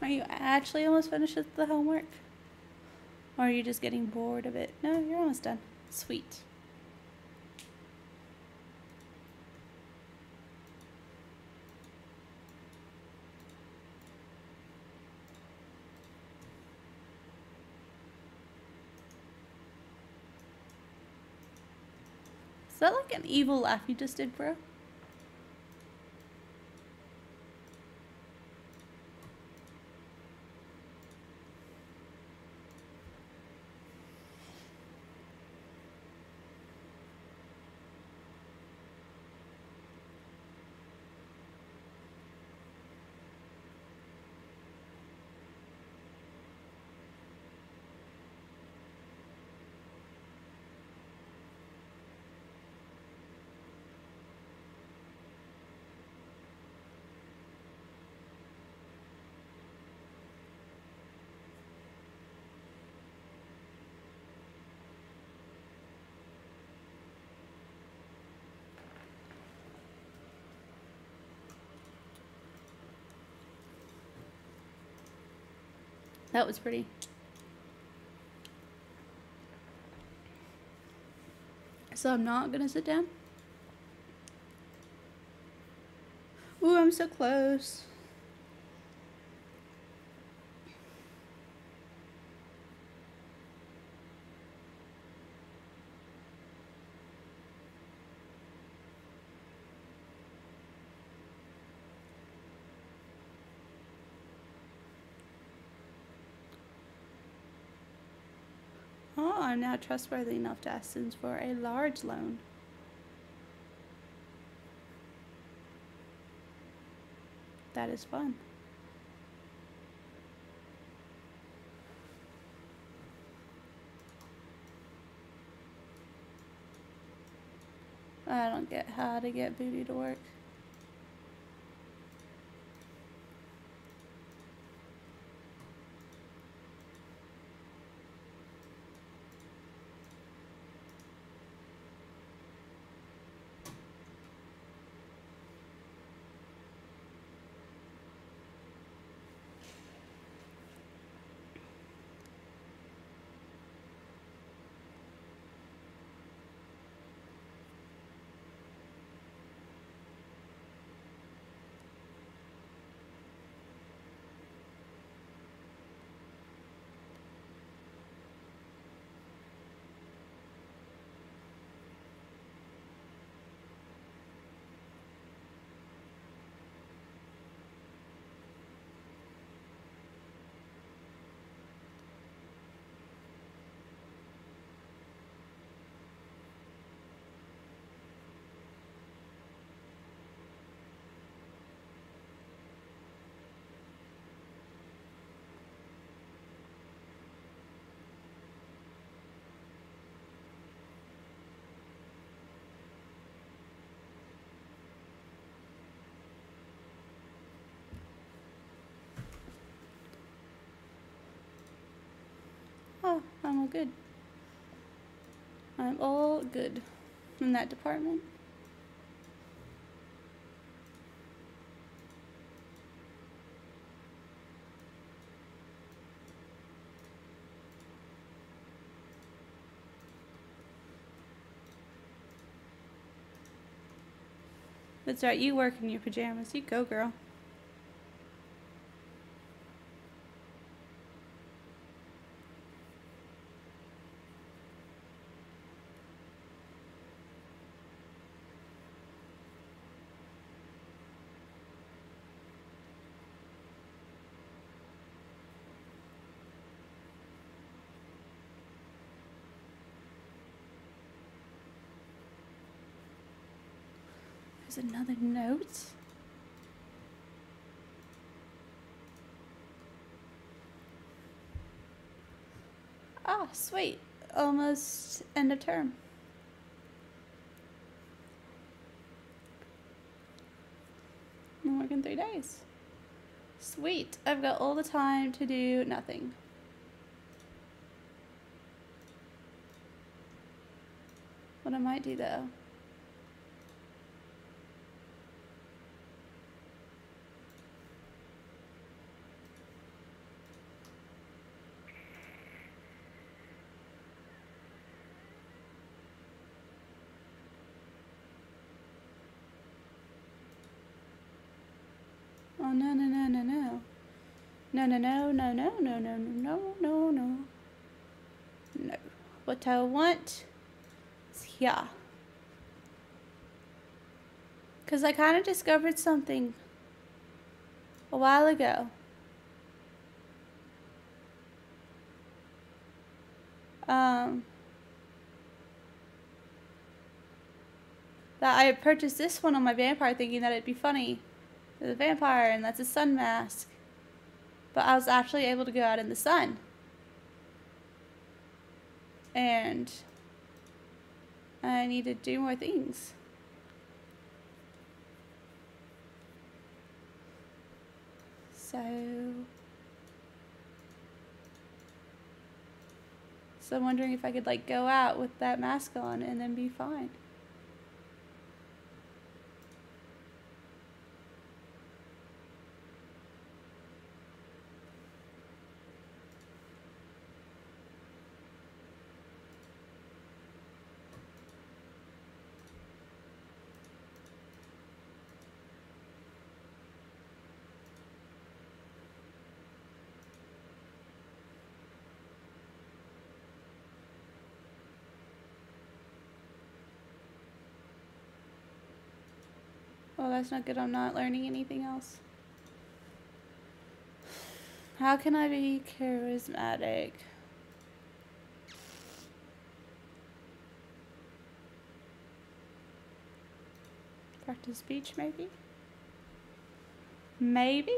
Are you actually almost finished with the homework? Or are you just getting bored of it? No, you're almost done. Sweet. Is that like an evil laugh you just did, bro? That was pretty. So I'm not gonna sit down. Ooh, I'm so close. Oh, I'm now trustworthy enough to ask students for a large loan. that is fun. I don't get how to get Booty to work. Oh, I'm all good. I'm all good in that department. That's right, you work in your pajamas. You go, girl. There's another note. Ah, sweet. Almost end of term. I'm working 3 days. Sweet. I've got all the time to do nothing. What I might do though. Oh no no no no no. No no no no no no no no no no. No. What I want is here. Cause I kinda discovered something a while ago. That I purchased this one on my vampire thinking that it'd be funny. There's a vampire and that's a sun mask. But I was actually able to go out in the sun. And I need to do more things. So I'm wondering if I could like go out with that mask on and then be fine. Well, that's not good. I'm not learning anything else. How can I be charismatic? Practice speech, maybe? Maybe?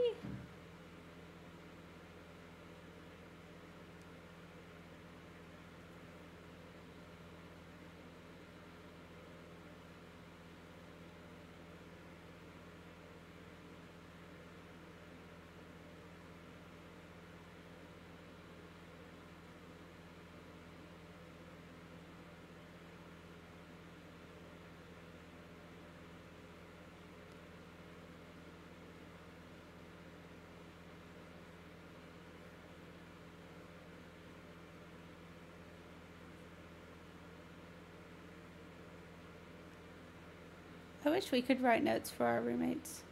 I wish we could write notes for our roommates.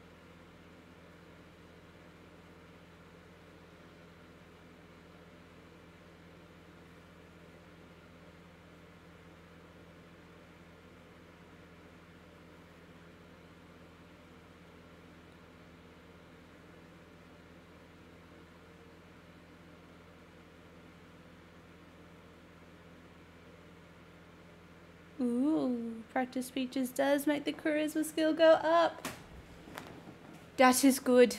Ooh, practice speeches does make the charisma skill go up. That is good.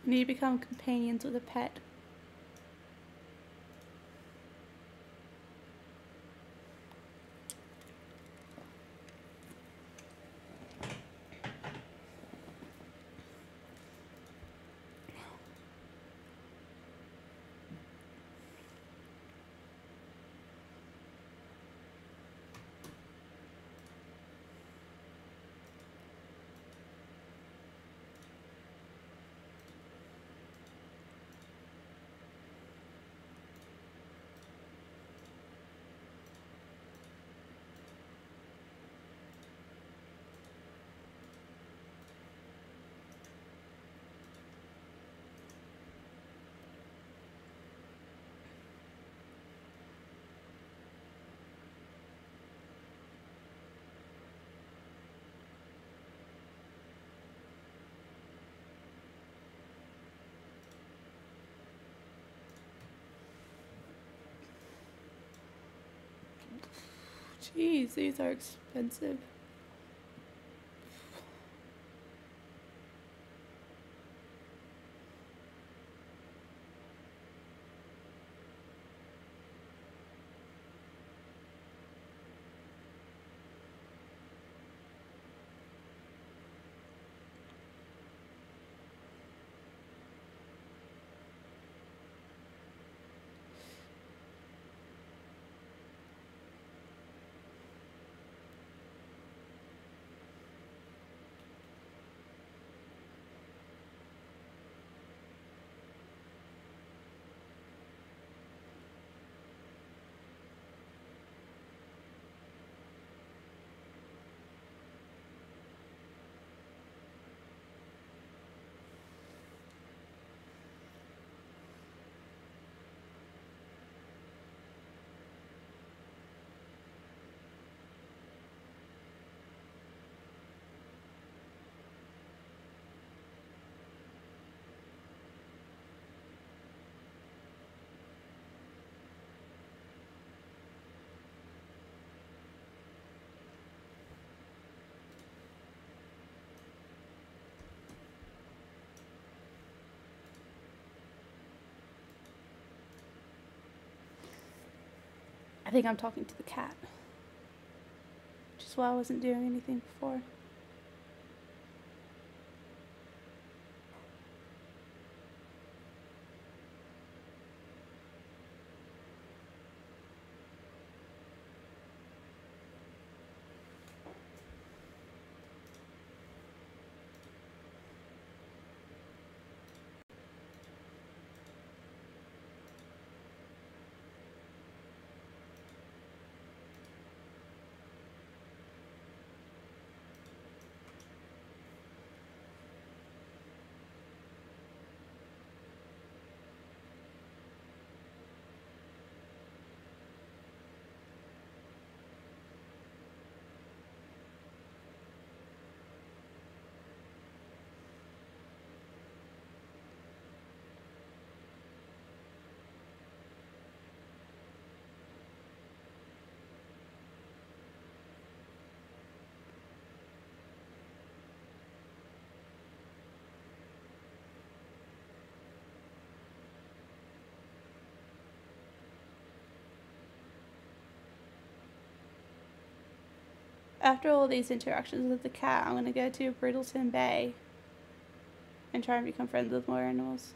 We need to become companions with a pet. Jeez, these are expensive. I think I'm talking to the cat. Which is why I wasn't doing anything before. After all these interactions with the cat, I'm going to go to Brittleton Bay and try and become friends with more animals.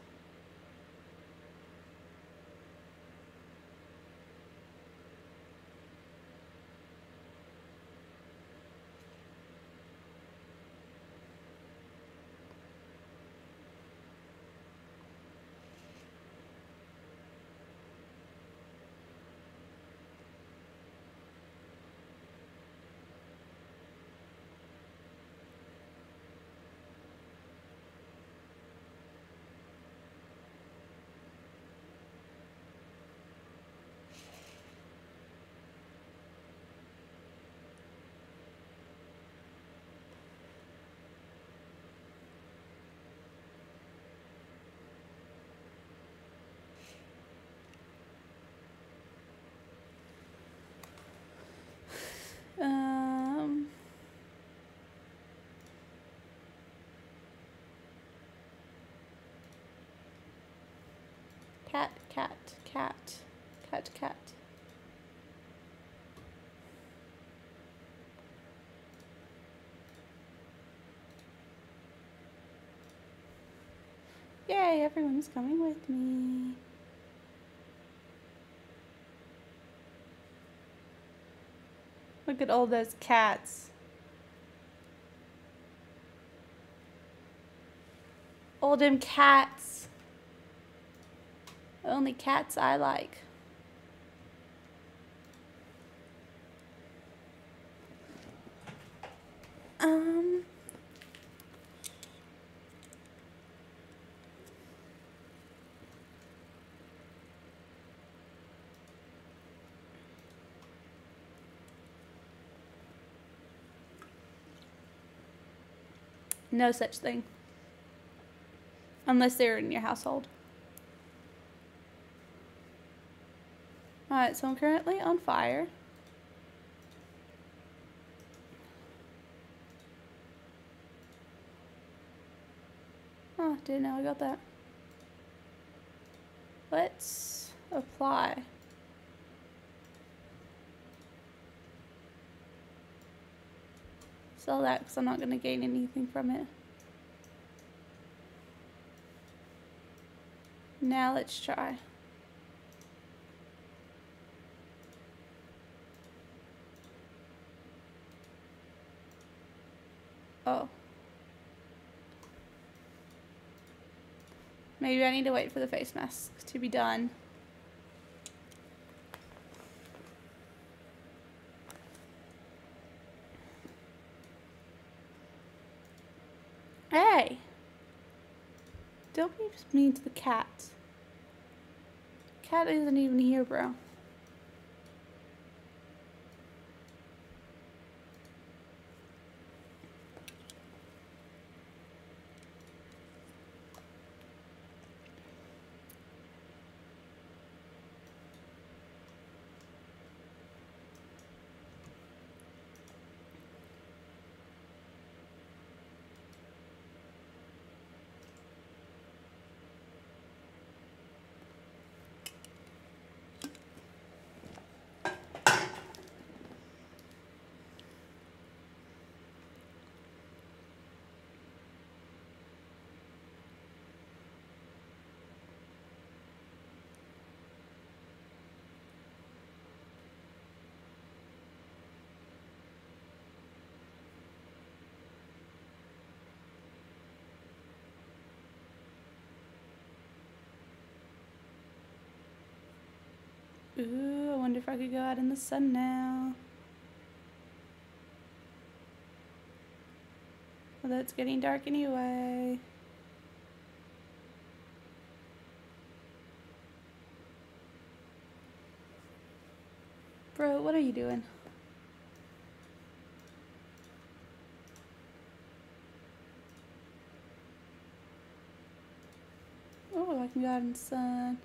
Cat, cat, cat, cat, cat. Yay, everyone's coming with me. Look at all those cats. All them cats. Only cats I like. No such thing. Unless they're in your household. Alright, so I'm currently on fire. Oh, didn't know I got that. Let's apply. Sell that because I'm not going to gain anything from it. Now let's try. Oh. Maybe I need to wait for the face mask to be done. Hey! Don't be mean to the cat. Cat isn't even here, bro. Ooh, I wonder if I could go out in the sun now. Although it's getting dark anyway. Bro, what are you doing? Oh, I can go out in the sun.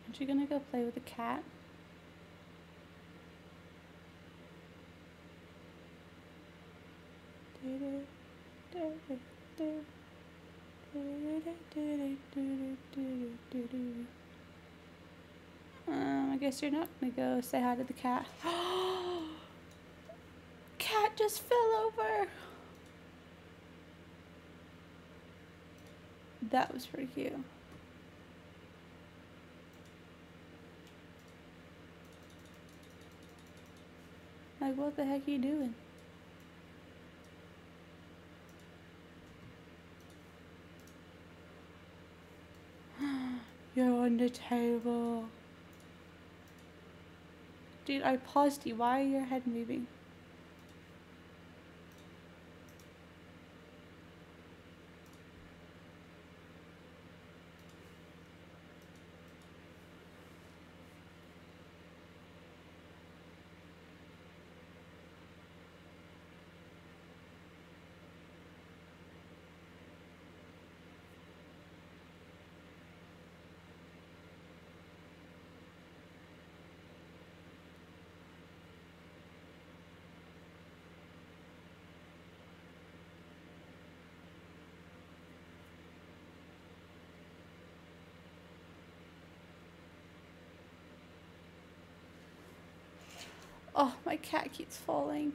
Aren't you gonna go play with the cat? I guess you're not gonna go say hi to the cat. Cat just fell over. That was pretty cute. Like, what the heck are you doing? You're on the table. Dude, I paused you. Why are your head moving? Oh, my cat keeps falling.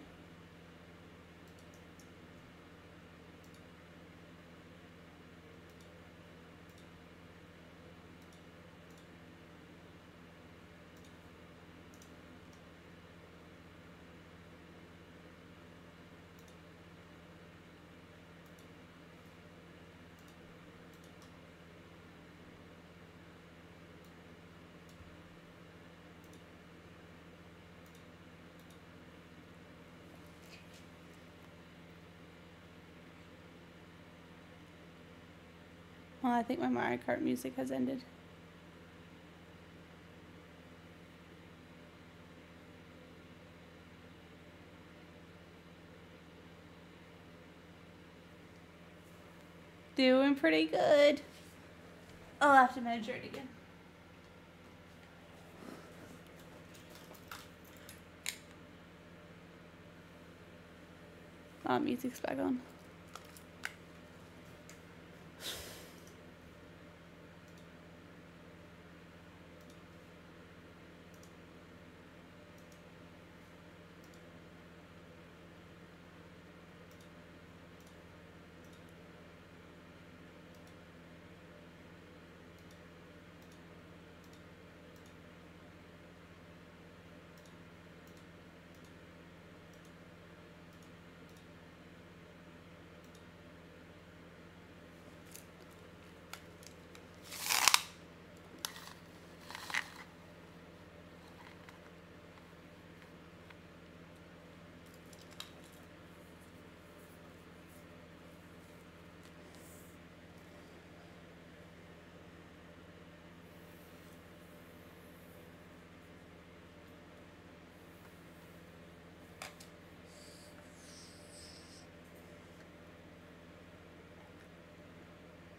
Well, I think my Mario Kart music has ended. Doing pretty good. I'll have to measure it again. Oh, music's back on.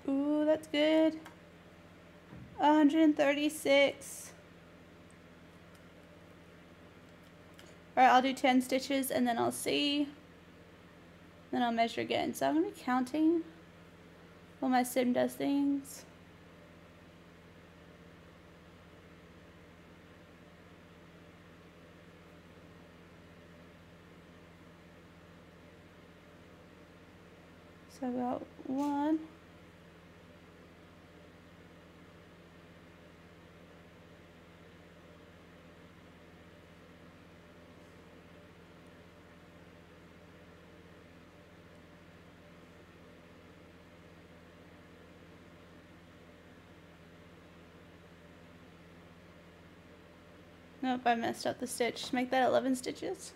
Ooh, that's good. 136. Alright, I'll do 10 stitches and then I'll see. Then I'll measure again. So I'm going to be counting while my sim does things. So about 1, Nope, I messed up the stitch. Make that 11 stitches.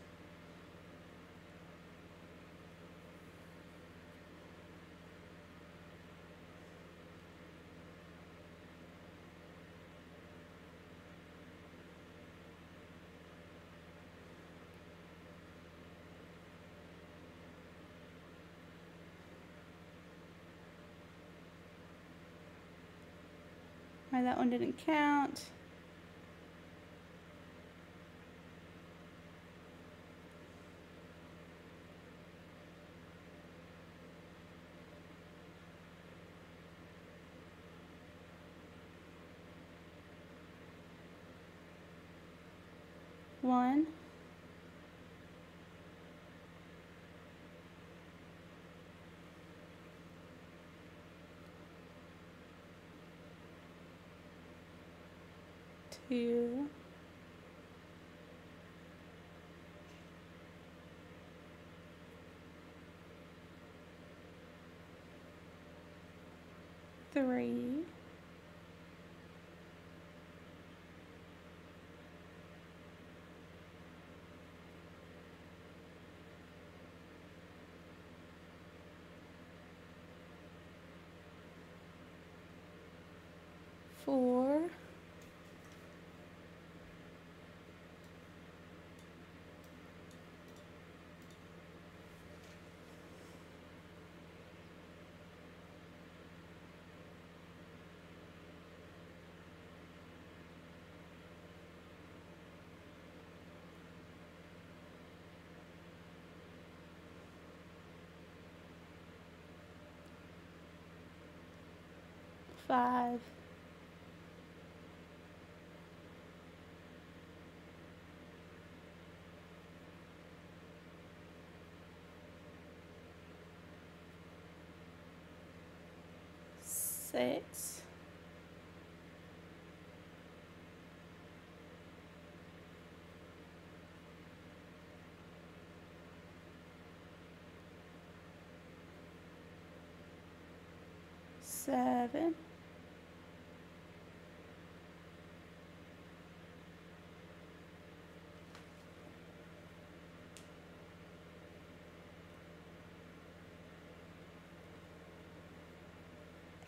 Alright, that one didn't count. One. Two. Three. Four. Five. Six. Seven.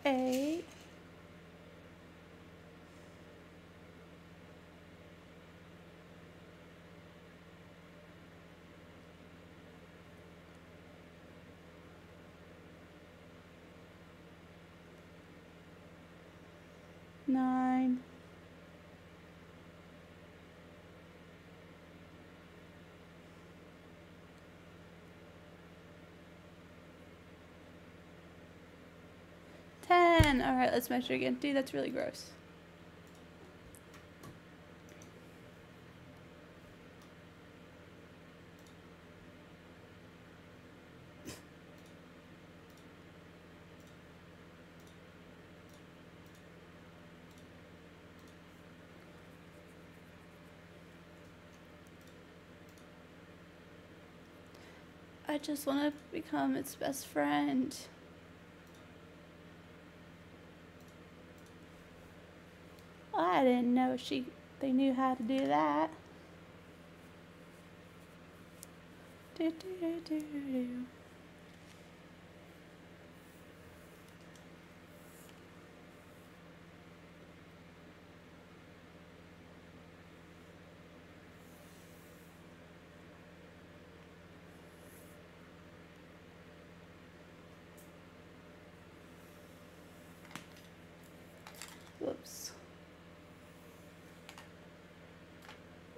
Eight. Nine. 10. Alright, let's measure again. Dude, that's really gross. I just want to become its best friend. I didn't know they knew how to do that. Do, do, do, do, do. Whoops.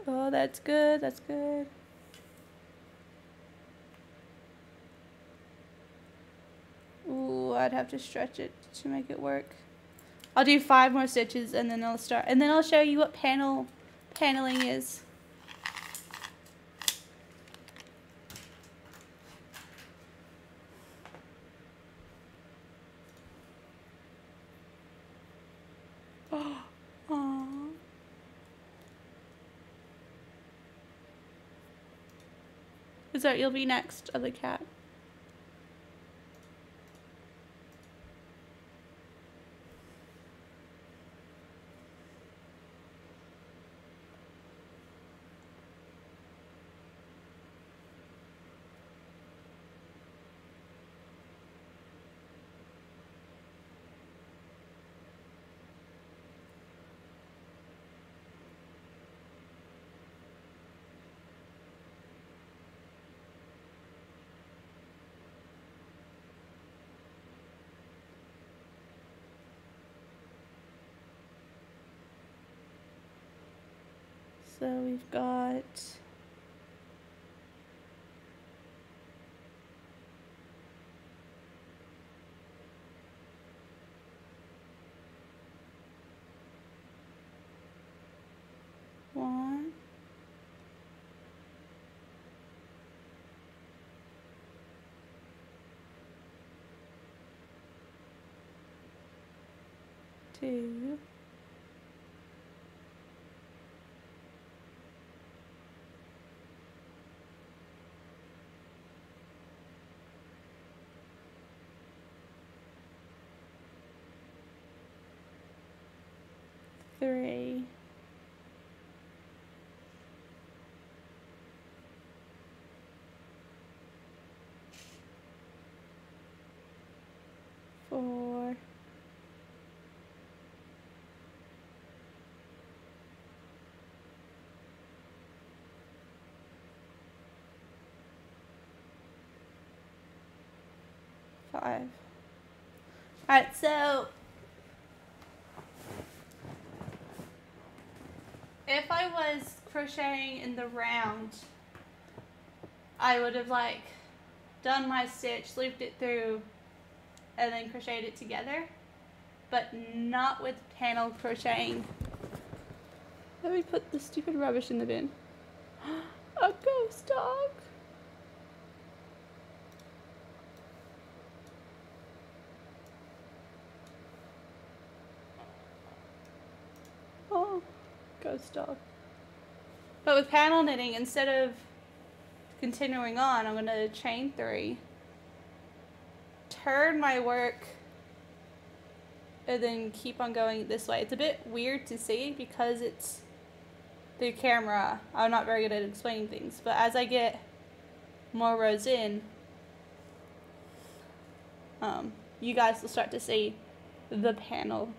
Oh, that's good. That's good. Ooh, I'd have to stretch it to make it work. I'll do 5 more stitches and then I'll start. And then I'll show you what paneling is. Aww. Is that you'll be next, other cat? So we've got 1, 2, 3, 4, 5. Alright, so if I was crocheting in the round, I would have like done my stitch, looped it through, and then crocheted it together, but not with panel crocheting. Let me put the stupid rubbish in the bin. A ghost dog. Oh, ghost dog. But with panel knitting, instead of continuing on, I'm going to chain 3, turn my work, and then keep on going this way. It's a bit weird to see because it's through camera. I'm not very good at explaining things, but as I get more rows in, you guys will start to see the panel.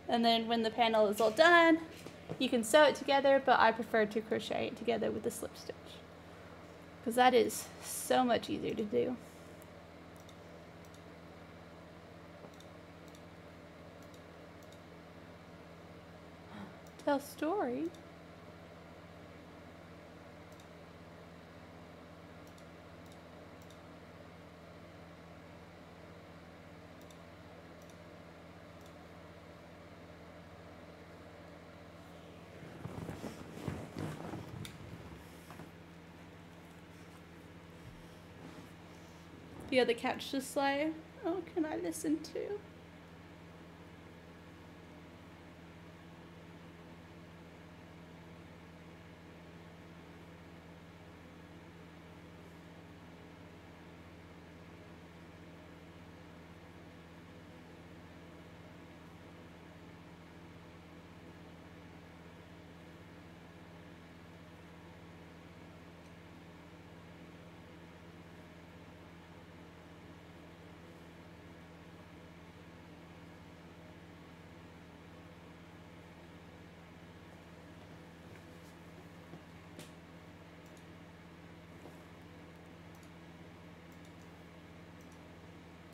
And then when the panel is all done, you can sew it together, but I prefer to crochet it together with the slip stitch, because that is so much easier to do. Tell story. The other catch the sleigh. Oh, can I listen to?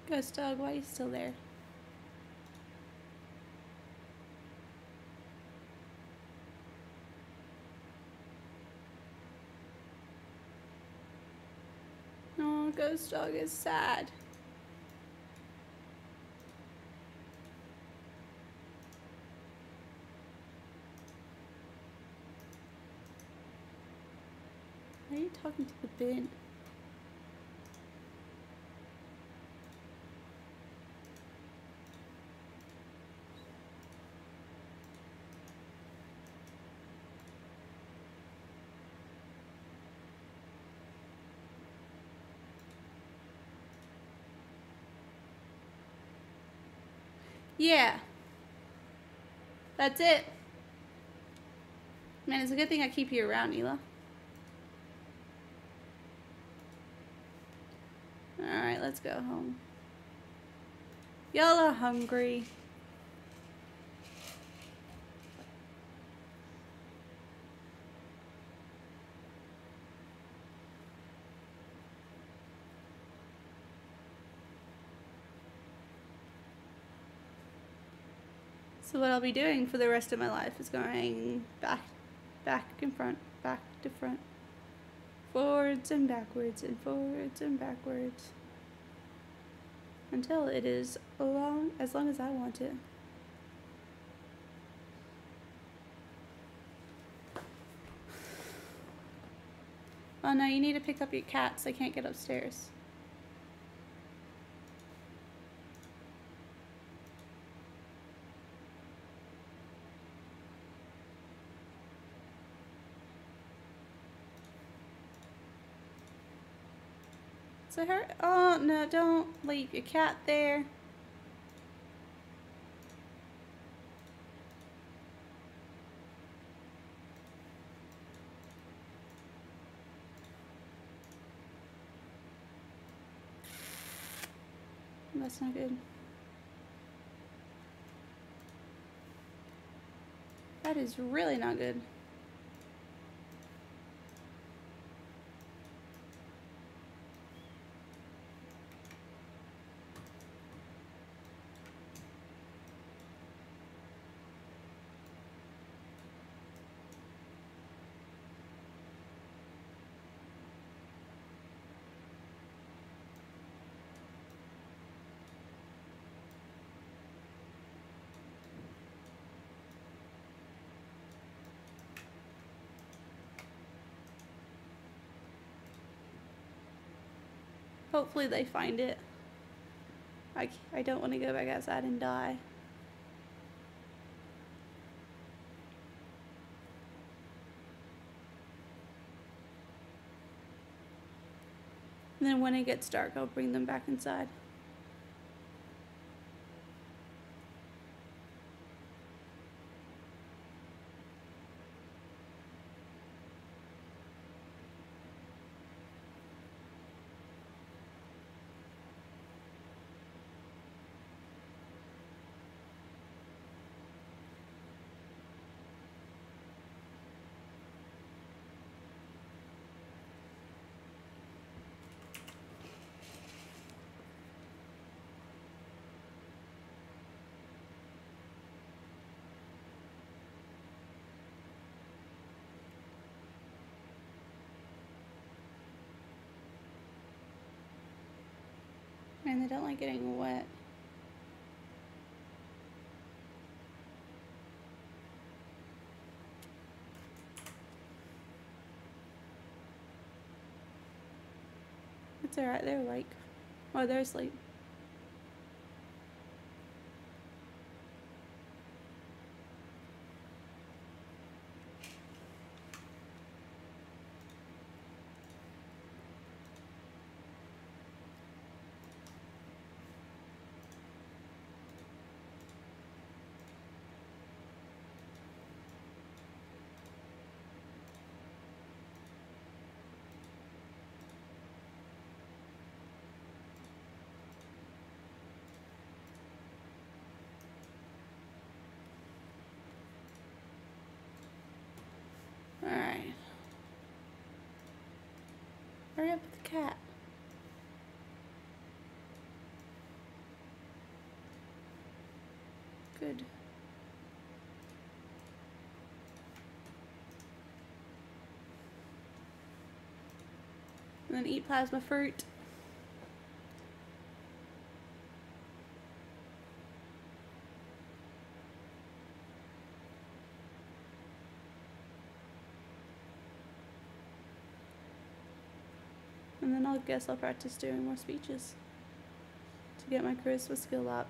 Ghost dog, why are you still there? Oh, ghost dog is sad. Why are you talking to the bin? Yeah. That's it. Man, it's a good thing I keep you around, Ela. Alright, let's go home. Y'all are hungry. So what I'll be doing for the rest of my life is going back and front, back to front, forwards and backwards, until it is as long as I want it. Oh no, you need to pick up your cats. They can't get upstairs. So her, oh no, don't leave your cat there. That's not good. That is really not good. Hopefully they find it. I don't want to go back outside and die. And then when it gets dark, I'll bring them back inside. And they don't like getting wet. It's alright, they're awake. Oh, they're asleep. Alright. Hurry up with the cat. Good. And then eat plasma fruit. And then I guess I'll practice doing more speeches to get my charisma skill up.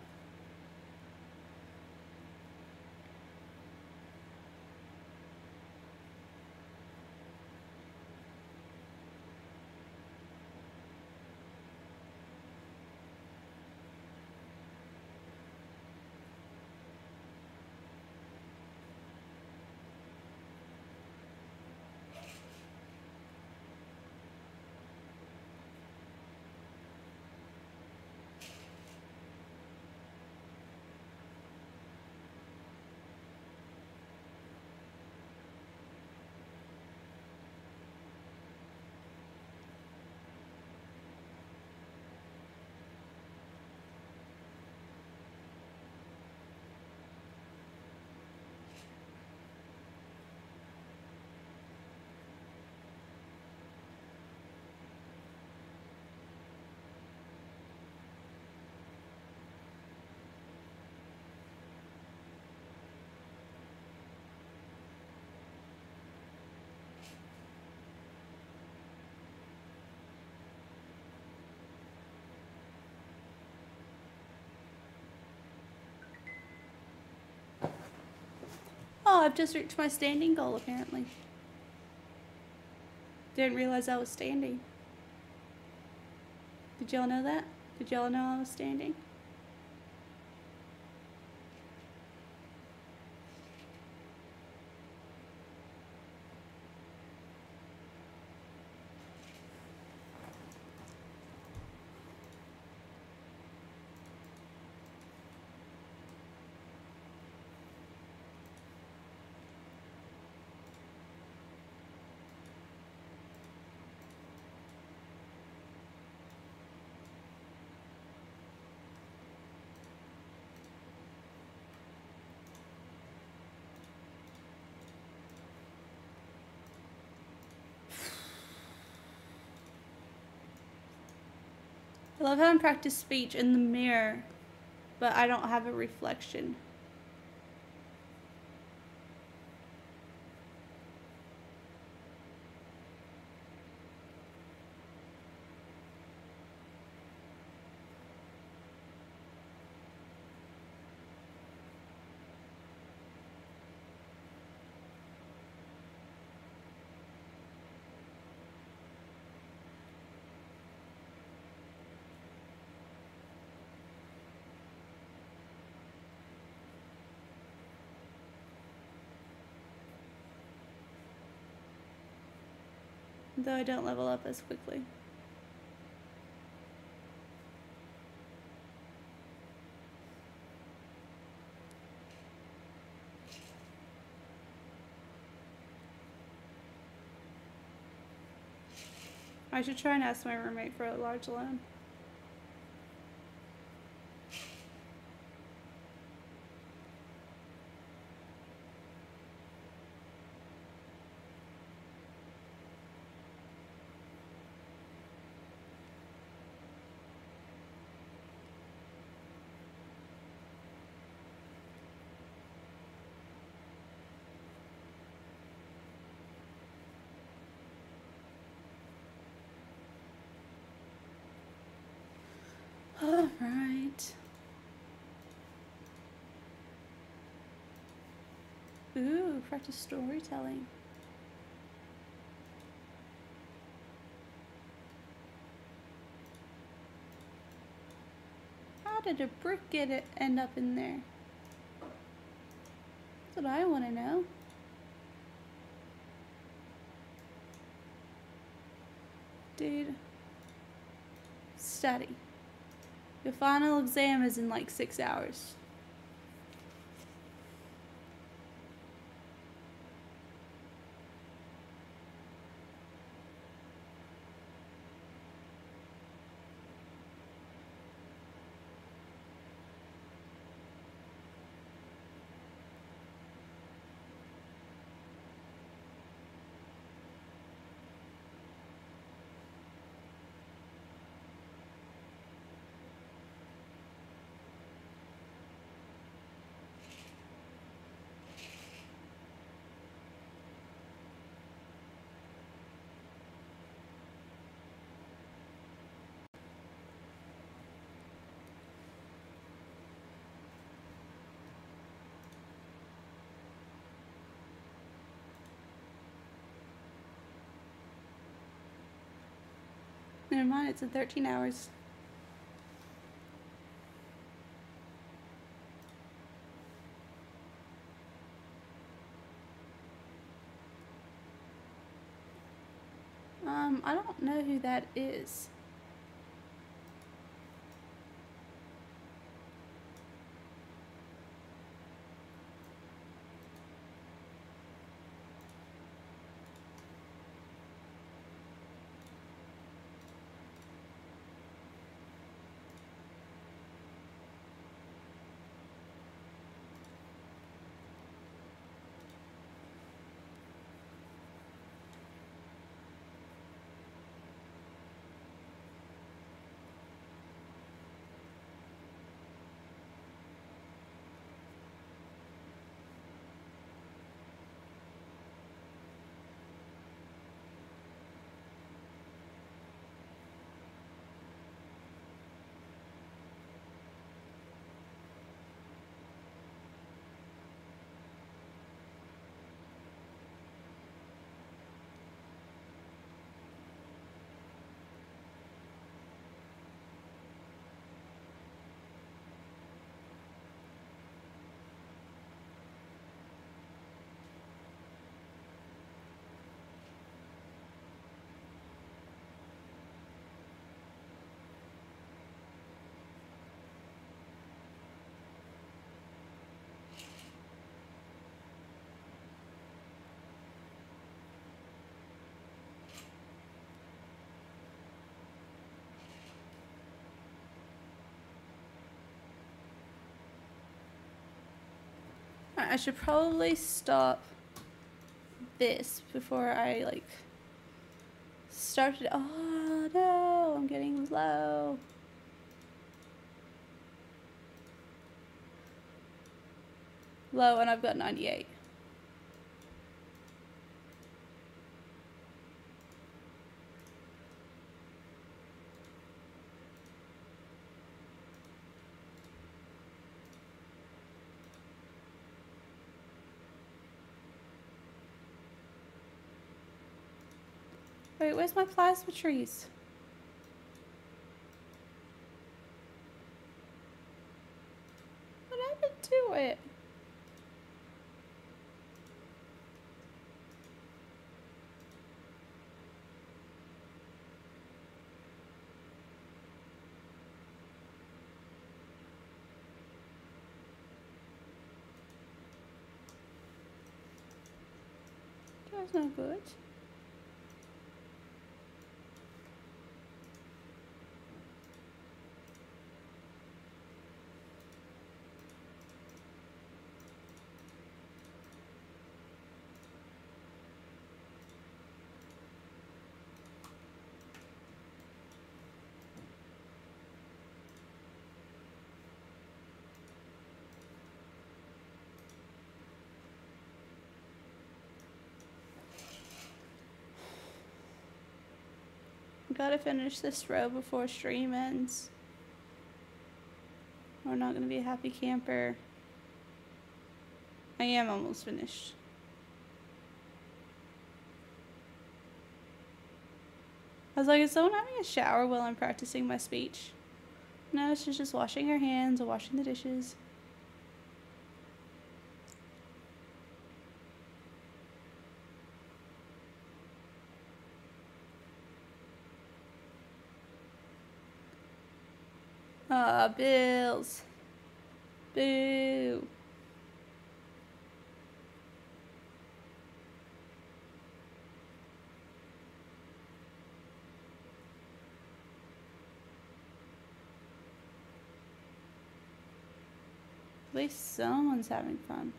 Oh, I've just reached my standing goal apparently. Didn't realize I was standing. Did y'all know that? Did y'all know I was standing? I love how I practice speech in the mirror, but I don't have a reflection. Though I don't level up as quickly. I should try and ask my roommate for a large loan. All right. Ooh, practice storytelling. How did a brick end up in there? That's what I want to know. Dude. Study. Your final exam is in like 6 hours. Never mind, it's in 13 hours. I don't know who that is. I should probably stop this before I like start it. Oh no, I'm getting low. Low, and I've got 98. Wait, where's my plasma trees? What happened to it? That's not good. Gotta finish this row before stream ends. We're not gonna be a happy camper. I am almost finished. I was like, is someone having a shower while I'm practicing my speech? No, she's just washing her hands or washing the dishes. Ah, bills. Boo. At least someone's having fun.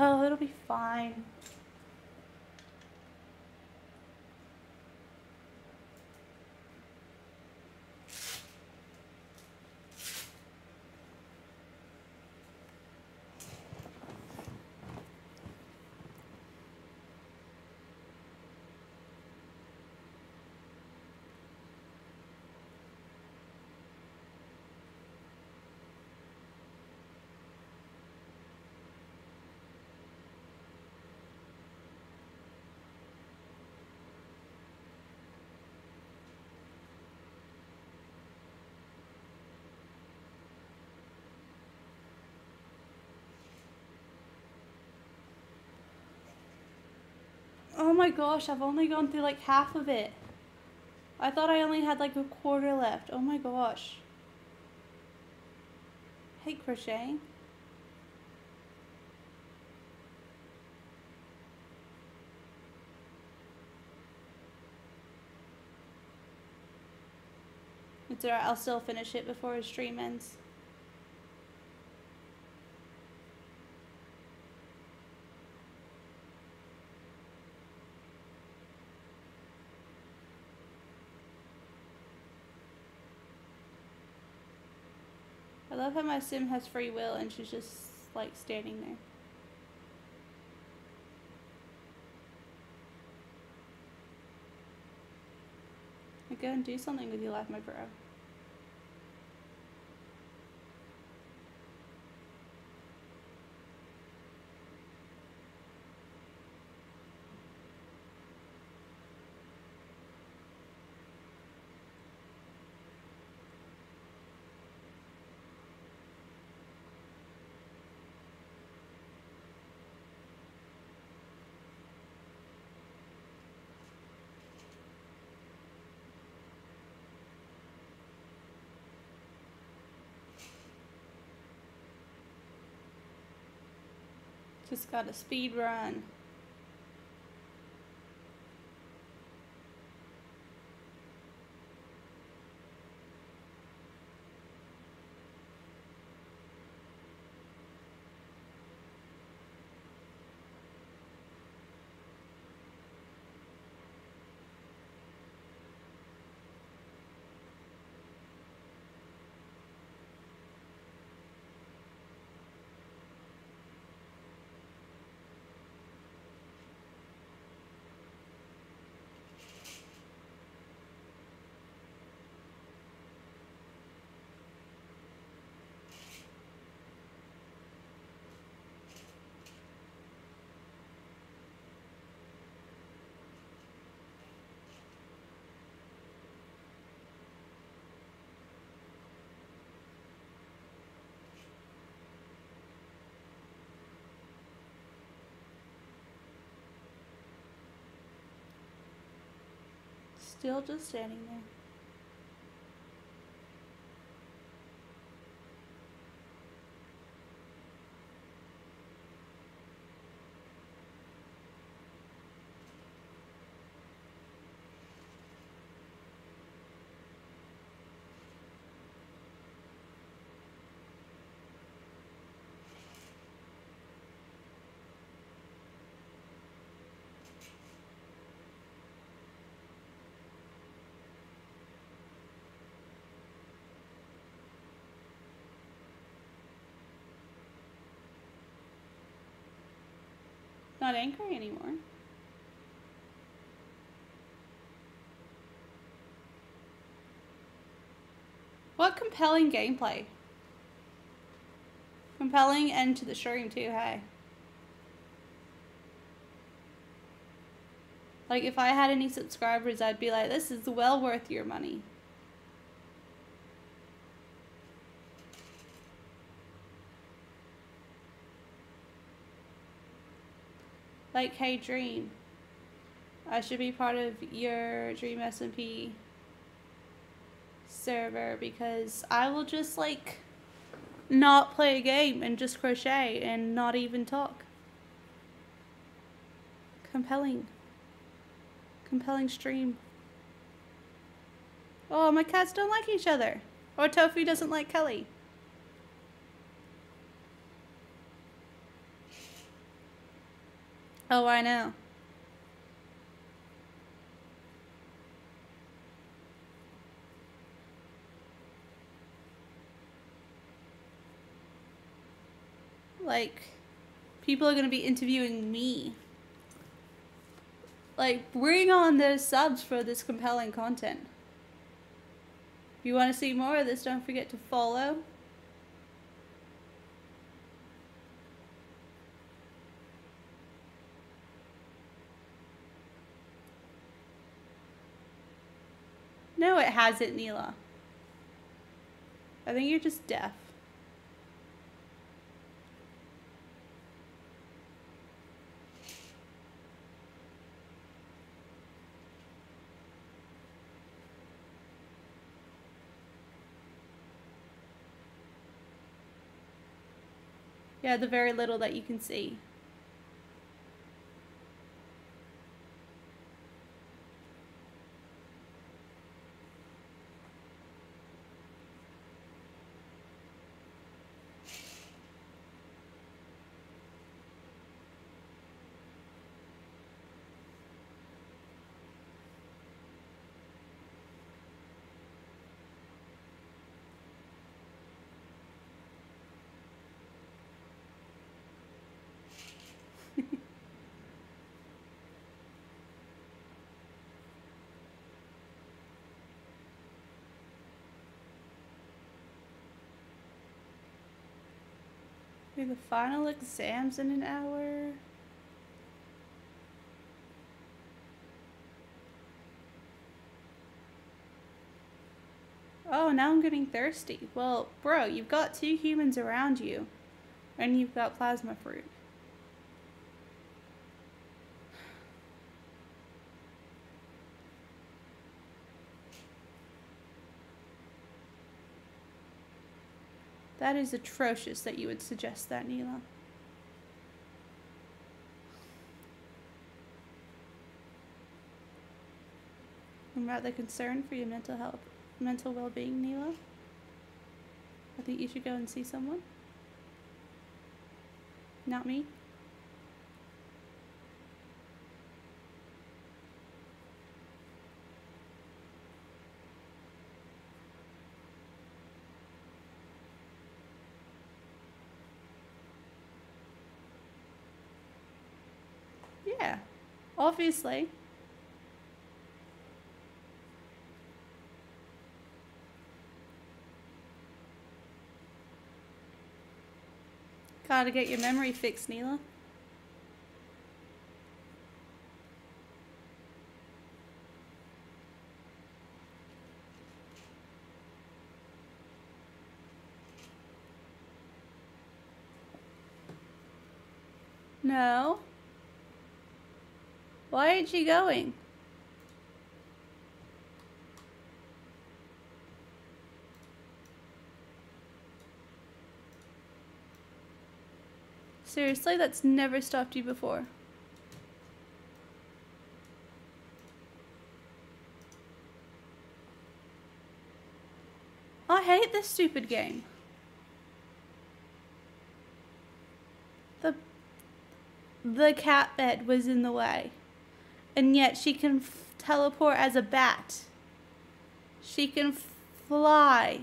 Oh, it'll be fine. Oh my gosh, I've only gone through like half of it. I thought I only had like a quarter left. Oh my gosh. I hate crocheting. It's alright, I'll still finish it before his stream ends. love how my sim has free will and she's just like standing there. Like, go and do something with your life, my bro. Just got a speed run. Still just standing there. Not angry anymore. What compelling gameplay. Compelling end to the stream too, hey. Like, if I had any subscribers, I'd be like, this is well worth your money. Like, hey, Dream, I should be part of your Dream SMP server because I will just, like, not play a game and just crochet and not even talk. Compelling. Compelling stream. Oh, my cats don't like each other. Or Tofu doesn't like Kelly. Oh, I know. Like, people are going to be interviewing me. Like, bring on those subs for this compelling content. If you want to see more of this, don't forget to follow. No, it hasn't, Neela. I think you're just deaf. Yeah, the very little that you can see. Do the final exams in an hour. Oh, now I'm getting thirsty. Well, bro, you've got 2 humans around you. And you've got plasma fruit. That is atrocious that you would suggest that, Neela. I'm rather concerned for your mental well-being, Neela. I think you should go and see someone. Not me. Yeah, obviously. Gotta get your memory fixed, Neela. No. Why ain't she going? Seriously, that's never stopped you before. I hate this stupid game. The cat bed was in the way. And yet she can teleport as a bat. She can fly.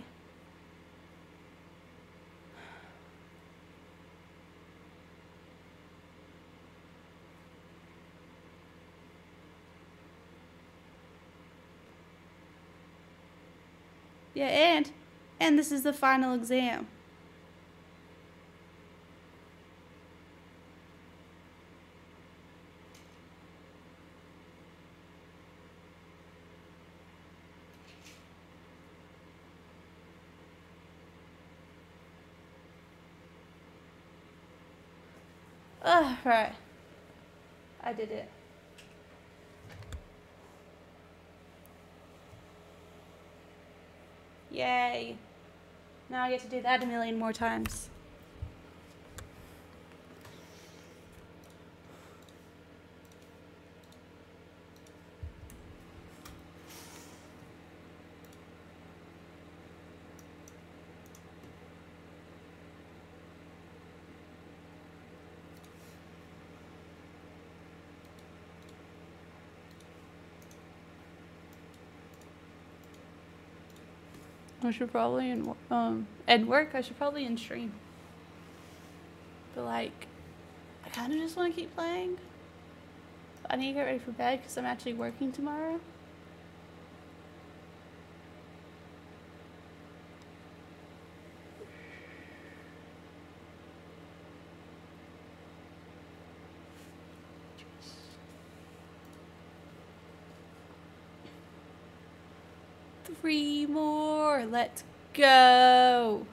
Yeah, and this is the final exam. Ugh, right. I did it. Yay. Now I get to do that a million more times. I should probably at work I should probably in stream. But like, I kind of just want to keep playing. I need to get ready for bed because I'm actually working tomorrow. Three more. Let's go.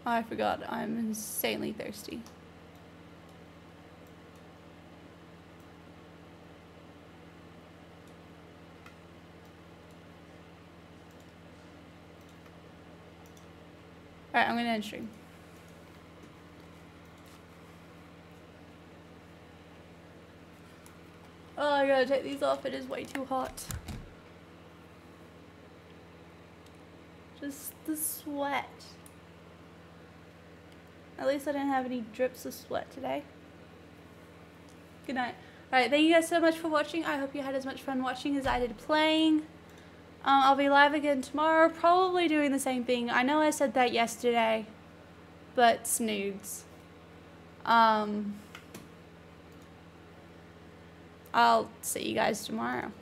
Oh, I forgot. I'm insanely thirsty. Alright, I'm gonna end stream. Oh, I gotta take these off. It is way too hot. Just the sweat. At least I didn't have any drips of sweat today. Good night. Alright, thank you guys so much for watching. I hope you had as much fun watching as I did playing. I'll be live again tomorrow, probably doing the same thing. I know I said that yesterday, but snoods. I'll see you guys tomorrow.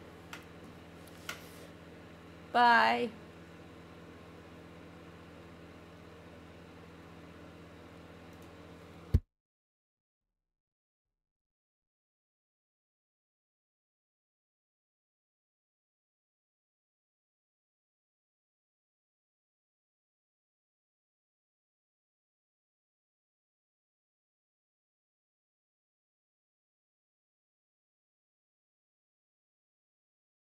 Bye.